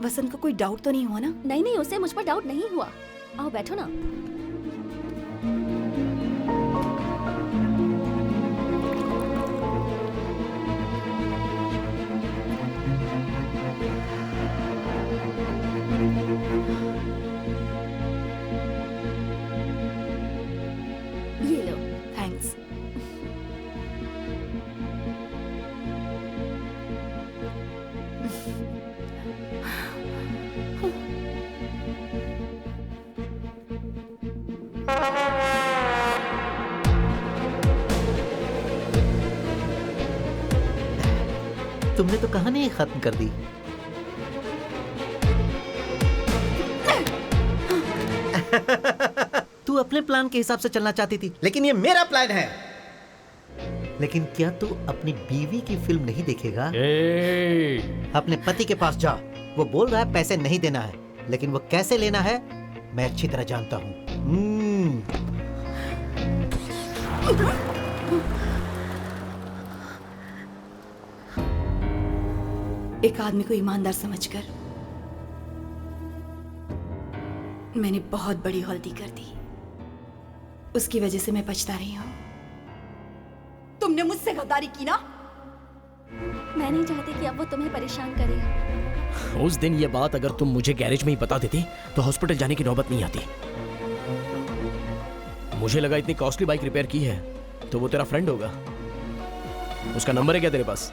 वसंत को कोई डाउट तो नहीं हुआ ना? नहीं नहीं, उसे मुझ पर डाउट नहीं हुआ। आओ बैठो ना। ये लो। थैंक्स। तुमने तो कहानी ही खत्म कर दी। तू अपने प्लान के हिसाब से चलना चाहती थी, लेकिन ये मेरा प्लान है। लेकिन क्या तू अपनी बीवी की फिल्म नहीं देखेगा? अपने पति के पास जा। वो बोल रहा है पैसे नहीं देना है, लेकिन वो कैसे लेना है मैं अच्छी तरह जानता हूँ। एक आदमी को ईमानदार समझकर मैंने बहुत बड़ी गलती कर दी। उसकी वजह से मैं पछता रही हूँ। तुमने मुझसे गद्दारी की ना? मैं नहीं चाहती कि अब वो तुम्हें परेशान करे। उस दिन ये बात अगर तुम मुझे गैरेज में ही बता देती तो हॉस्पिटल जाने की नौबत नहीं आती। मुझे लगा इतनी कॉस्टली बाइक रिपेयर की है तो वो तेरा फ्रेंड होगा। उसका नंबर है क्या तेरे पास?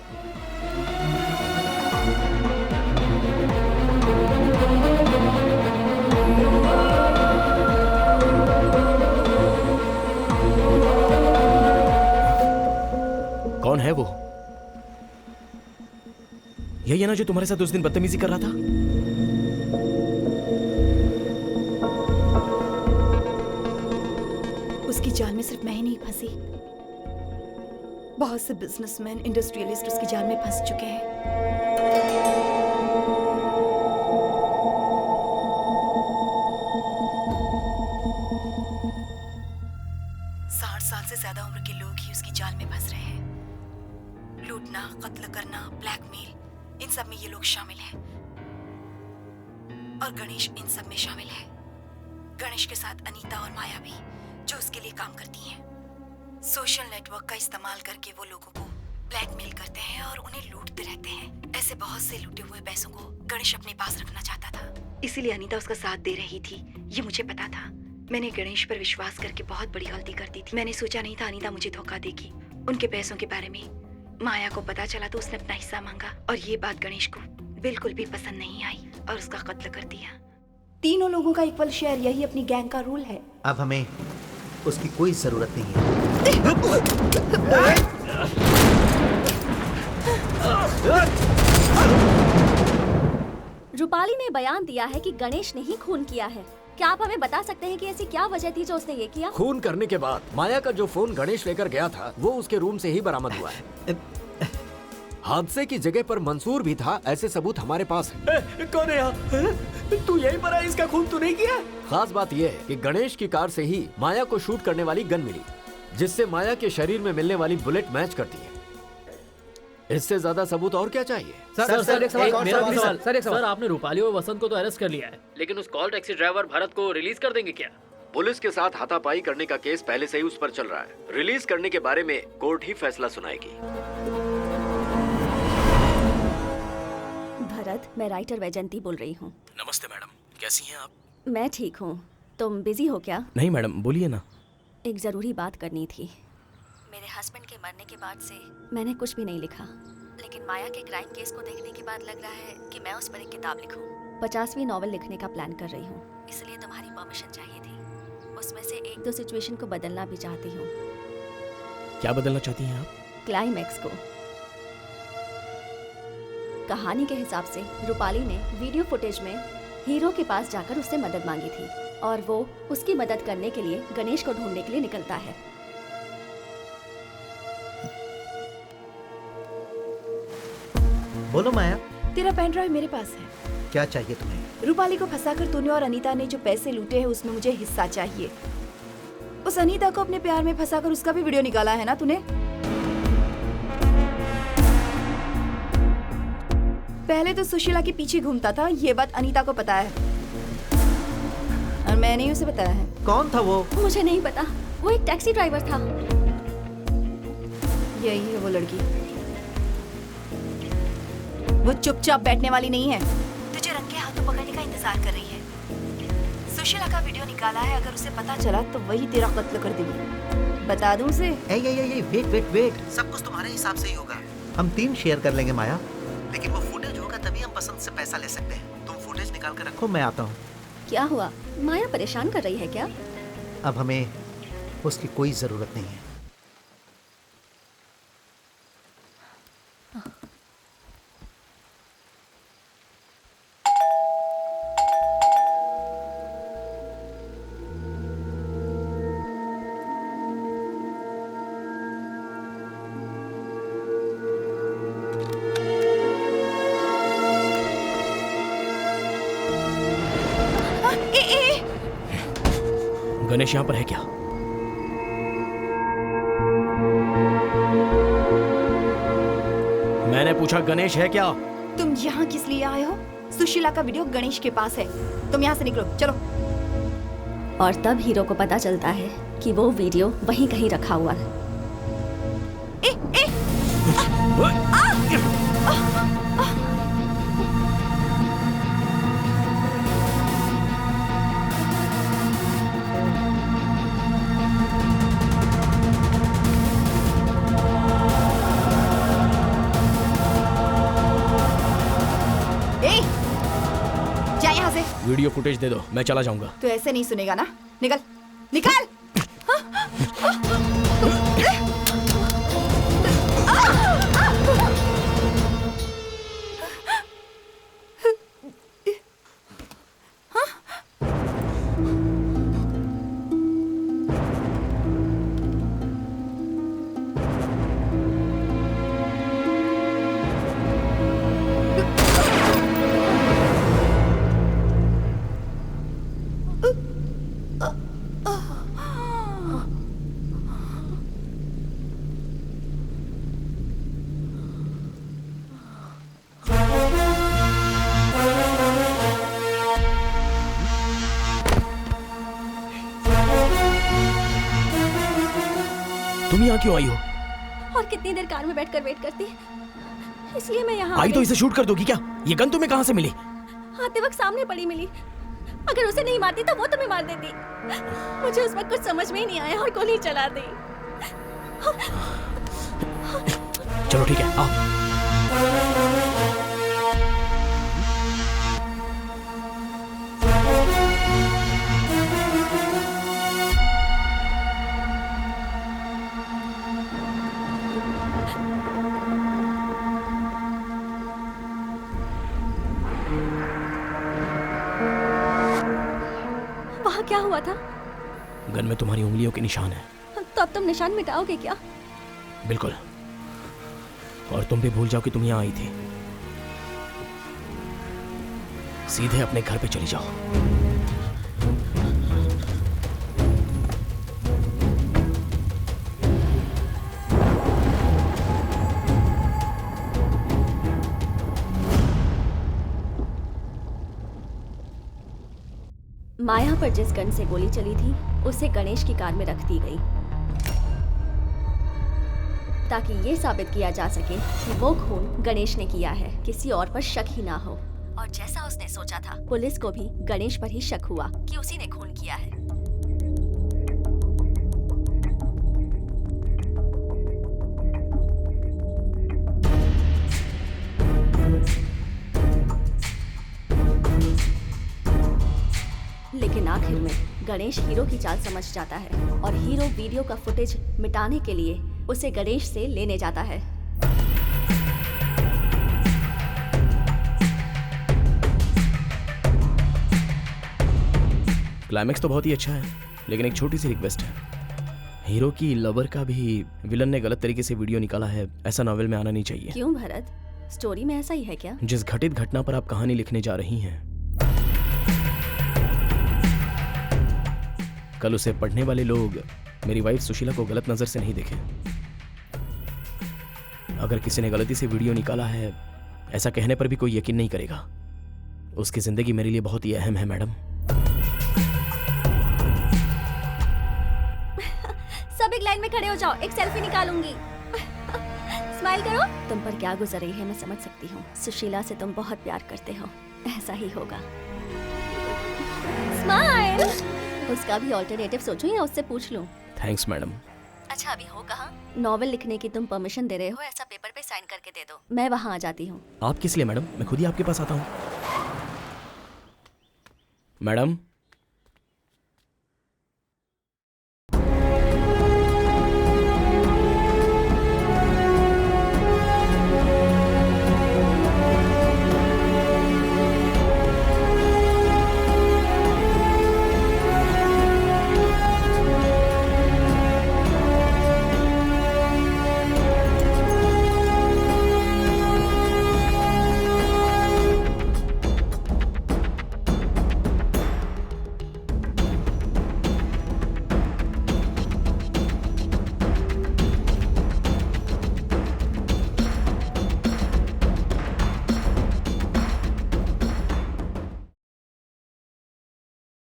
कौन है वो? यही है ना जो तुम्हारे साथ उस दिन बदतमीजी कर रहा था? उसकी जाल में सिर्फ मैं ही नहीं फंसी, बहुत से बिजनेसमैन, इंडस्ट्रियलिस्ट उसकी जाल में फंस चुके हैं। 60 साल से ज्यादा उम्र के लोग ही उसकी जाल में फंस रहे हैं। लूटना, कत्ल करना, ब्लैकमेल, इन सब में ये लोग शामिल हैं। और गणेश इन सब में शामिल है। गणेश के साथ अनीता और माया भी, जो उसके लिए काम करती हैं। सोशल नेटवर्क का इस्तेमाल करके वो लोगों को ब्लैकमेल करते हैं और उन्हें लूटते रहते हैं। ऐसे बहुत से लूटे हुए पैसों को गणेश अपने पास रखना चाहता था, इसीलिए अनीता उसका साथ दे रही थी। ये मुझे पता था। मैंने गणेश पर विश्वास करके बहुत बड़ी गलती कर दी थी। मैंने सोचा नहीं था अनीता मुझे धोखा देगी। उनके पैसों के बारे में माया को पता चला तो उसने अपना हिस्सा मांगा और ये बात गणेश को बिल्कुल भी पसंद नहीं आई और उसका कत्ल कर दिया। तीनों लोगों का इक्वल शेयर, यही अपनी गैंग का रूल है। अब हमें उसकी कोई जरूरत नहीं है। रूपाली ने बयान दिया है कि गणेश ने ही खून किया है। क्या आप हमें बता सकते हैं कि ऐसी क्या वजह थी जो उसने ये किया? खून करने के बाद माया का जो फोन गणेश लेकर गया था वो उसके रूम से ही बरामद हुआ है। हादसे की जगह पर मंसूर भी था, ऐसे सबूत हमारे पास है। कौन है यहाँ? तू यहीं पर है? इसका खून तू नहीं किया? खास बात यह है कि गणेश की कार से ही माया को शूट करने वाली गन मिली, जिससे माया के शरीर में मिलने वाली बुलेट मैच करती है। इससे ज्यादा सबूत और क्या चाहिए? सर, आपने रूपाली और वसंत को तो अरेस्ट कर लिया है, लेकिन उस कॉल टैक्सी ड्राइवर भरत को रिलीज कर देंगे क्या? पुलिस के साथ हाथापाई करने का केस पहले से ही उस पर चल रहा है। रिलीज करने के बारे में कोर्ट ही फैसला सुनाएगी। भरत, मैं राइटर वैजंती बोल रही हूँ। नमस्ते मैडम, कैसी हैं आप? मैं ठीक हूँ। तुम बिजी हो क्या? नहीं मैडम, बोलिए ना। एक जरूरी बात करनी थी। मेरे हस्बैंड के मरने के बाद से मैंने कुछ भी नहीं लिखा, लेकिन माया के क्राइम केस को देखने के बाद लग रहा है कि मैं उस पर एक किताब लिखूं। 50वीं नॉवेल लिखने का प्लान कर रही हूँ, इसलिए तुम्हारी परमिशन चाहिए थी। उसमें से 1-2 सिचुएशन को बदलना भी चाहती हूँ। क्या बदलना चाहती हैं आप? क्लाइमैक्स को। कहानी के हिसाब से रूपाली ने वीडियो फुटेज में हीरो के पास जाकर उससे मदद मांगी थी और वो उसकी मदद करने के लिए गणेश को ढूंढने के लिए निकलता है। बोलो माया। तेरा पेन ड्राइव मेरे पास है। क्या चाहिए तुम्हें? रूपाली को फंसाकर तूने और अनीता ने जो पैसे लूटे हैं उसमें मुझे हिस्सा चाहिए। उस अनीता को अपने प्यार में फंसाकर उसका भी वीडियो निकाला है ना तूने? पहले तो सुशीला के पीछे घूमता था, ये बात अनीता को पता है और मैंने उसे बताया है। कौन था वो? मुझे नहीं पता, वो एक टैक्सी ड्राइवर था। यही है वो लड़की। वो चुपचाप बैठने वाली नहीं है, तुझे रंगे हाथों पकड़ने का इंतजार कर रही है। सुशीला का वीडियो निकाला है, अगर उसे पता चला तो वही तेरा कत्ल कर देगी। बता दूं उसे? वेट, सब कुछ तुम्हारे हिसाब से ही होगा। हम 3 शेयर कर लेंगे माया, लेकिन वो फुटेज होगा तभी हम पसंद से पैसा ले सकते हैं। तुम फुटेज निकाल कर रखो, मैं आता हूँ। क्या हुआ? माया परेशान कर रही है क्या? अब हमें उसकी कोई जरूरत नहीं है। गणेश यहाँ पर है क्या? मैंने पूछा गणेश है क्या? तुम यहाँ किस लिए आए हो? सुशीला का वीडियो गणेश के पास है। तुम यहाँ से निकलो, चलो। और तब हीरो को पता चलता है कि वो वीडियो वहीं कहीं रखा हुआ है। जा यहाँ से। वीडियो फुटेज दे दो, मैं चला जाऊंगा। तू ऐसे नहीं सुनेगा ना? निकल, निकल। तुम यहाँ क्यों आई हो? और कितनी देर कार में बैठकर वेट करती, इसलिए मैं यहाँ आई तो इसे शूट कर दोगी क्या? ये गन तुम्हें कहाँ से मिली? आते वक्त सामने पड़ी मिली। अगर उसे नहीं मारती तो वो तुम्हें मार देती। मुझे उस वक्त कुछ समझ में ही नहीं आया और गोली चला दी। चलो ठीक है, आओ। वहाँ क्या हुआ था? गन में तुम्हारी उंगलियों के निशान है। तो अब तुम निशान मिटाओगे क्या? बिल्कुल। और तुम भी भूल जाओ कि तुम यहाँ आई थी। सीधे अपने घर पे चली जाओ। माया पर जिस गन से गोली चली थी उसे गणेश की कार में रख दी गई ताकि ये साबित किया जा सके कि वो खून गणेश ने किया है, किसी और पर शक ही ना हो। और जैसा उसने सोचा था, पुलिस को भी गणेश पर ही शक हुआ कि उसी ने खून किया है। लेकिन आखिर में गणेश हीरो की चाल समझ जाता है और हीरो वीडियो का फुटेज मिटाने के लिए उसे गणेश से लेने जाता है। क्लाइमेक्स तो बहुत ही अच्छा है, लेकिन एक छोटी सी रिक्वेस्ट है। हीरो की लवर का भी विलन ने गलत तरीके से वीडियो निकाला है, ऐसा नॉवेल में आना नहीं चाहिए। क्यों भरत, स्टोरी में ऐसा ही है क्या? जिस घटित घटना पर आप कहानी लिखने जा रही हैं, कल उसे पढ़ने वाले लोग मेरी वाइफ सुशीला को गलत नजर से नहीं देखें। अगर किसी ने गलती से वीडियो निकाला है, ऐसा कहने पर भी कोई यकीन नहीं करेगा। उसकी जिंदगी मेरे लिए बहुत ही अहम है मैडम। सब एक लाइन में खड़े हो जाओ, एक सेल्फी निकालूंगी। स्माइल करो। तुम पर क्या गुजर रही है मैं समझ सकती हूँ। सुशीला से तुम बहुत प्यार करते हो, ऐसा ही होगा। स्माइल। उसका भी ऑल्टरनेटिव सोचूं या उससे पूछ लूं? Thanks madam. अच्छा अभी हो कहाँ? नॉवेल लिखने की तुम परमिशन दे रहे हो, ऐसा पेपर पे साइन करके दे दो, मैं वहाँ आ जाती हूँ। आप किस लिए मैडम? मैं खुद ही आपके पास आता हूँ। मैडम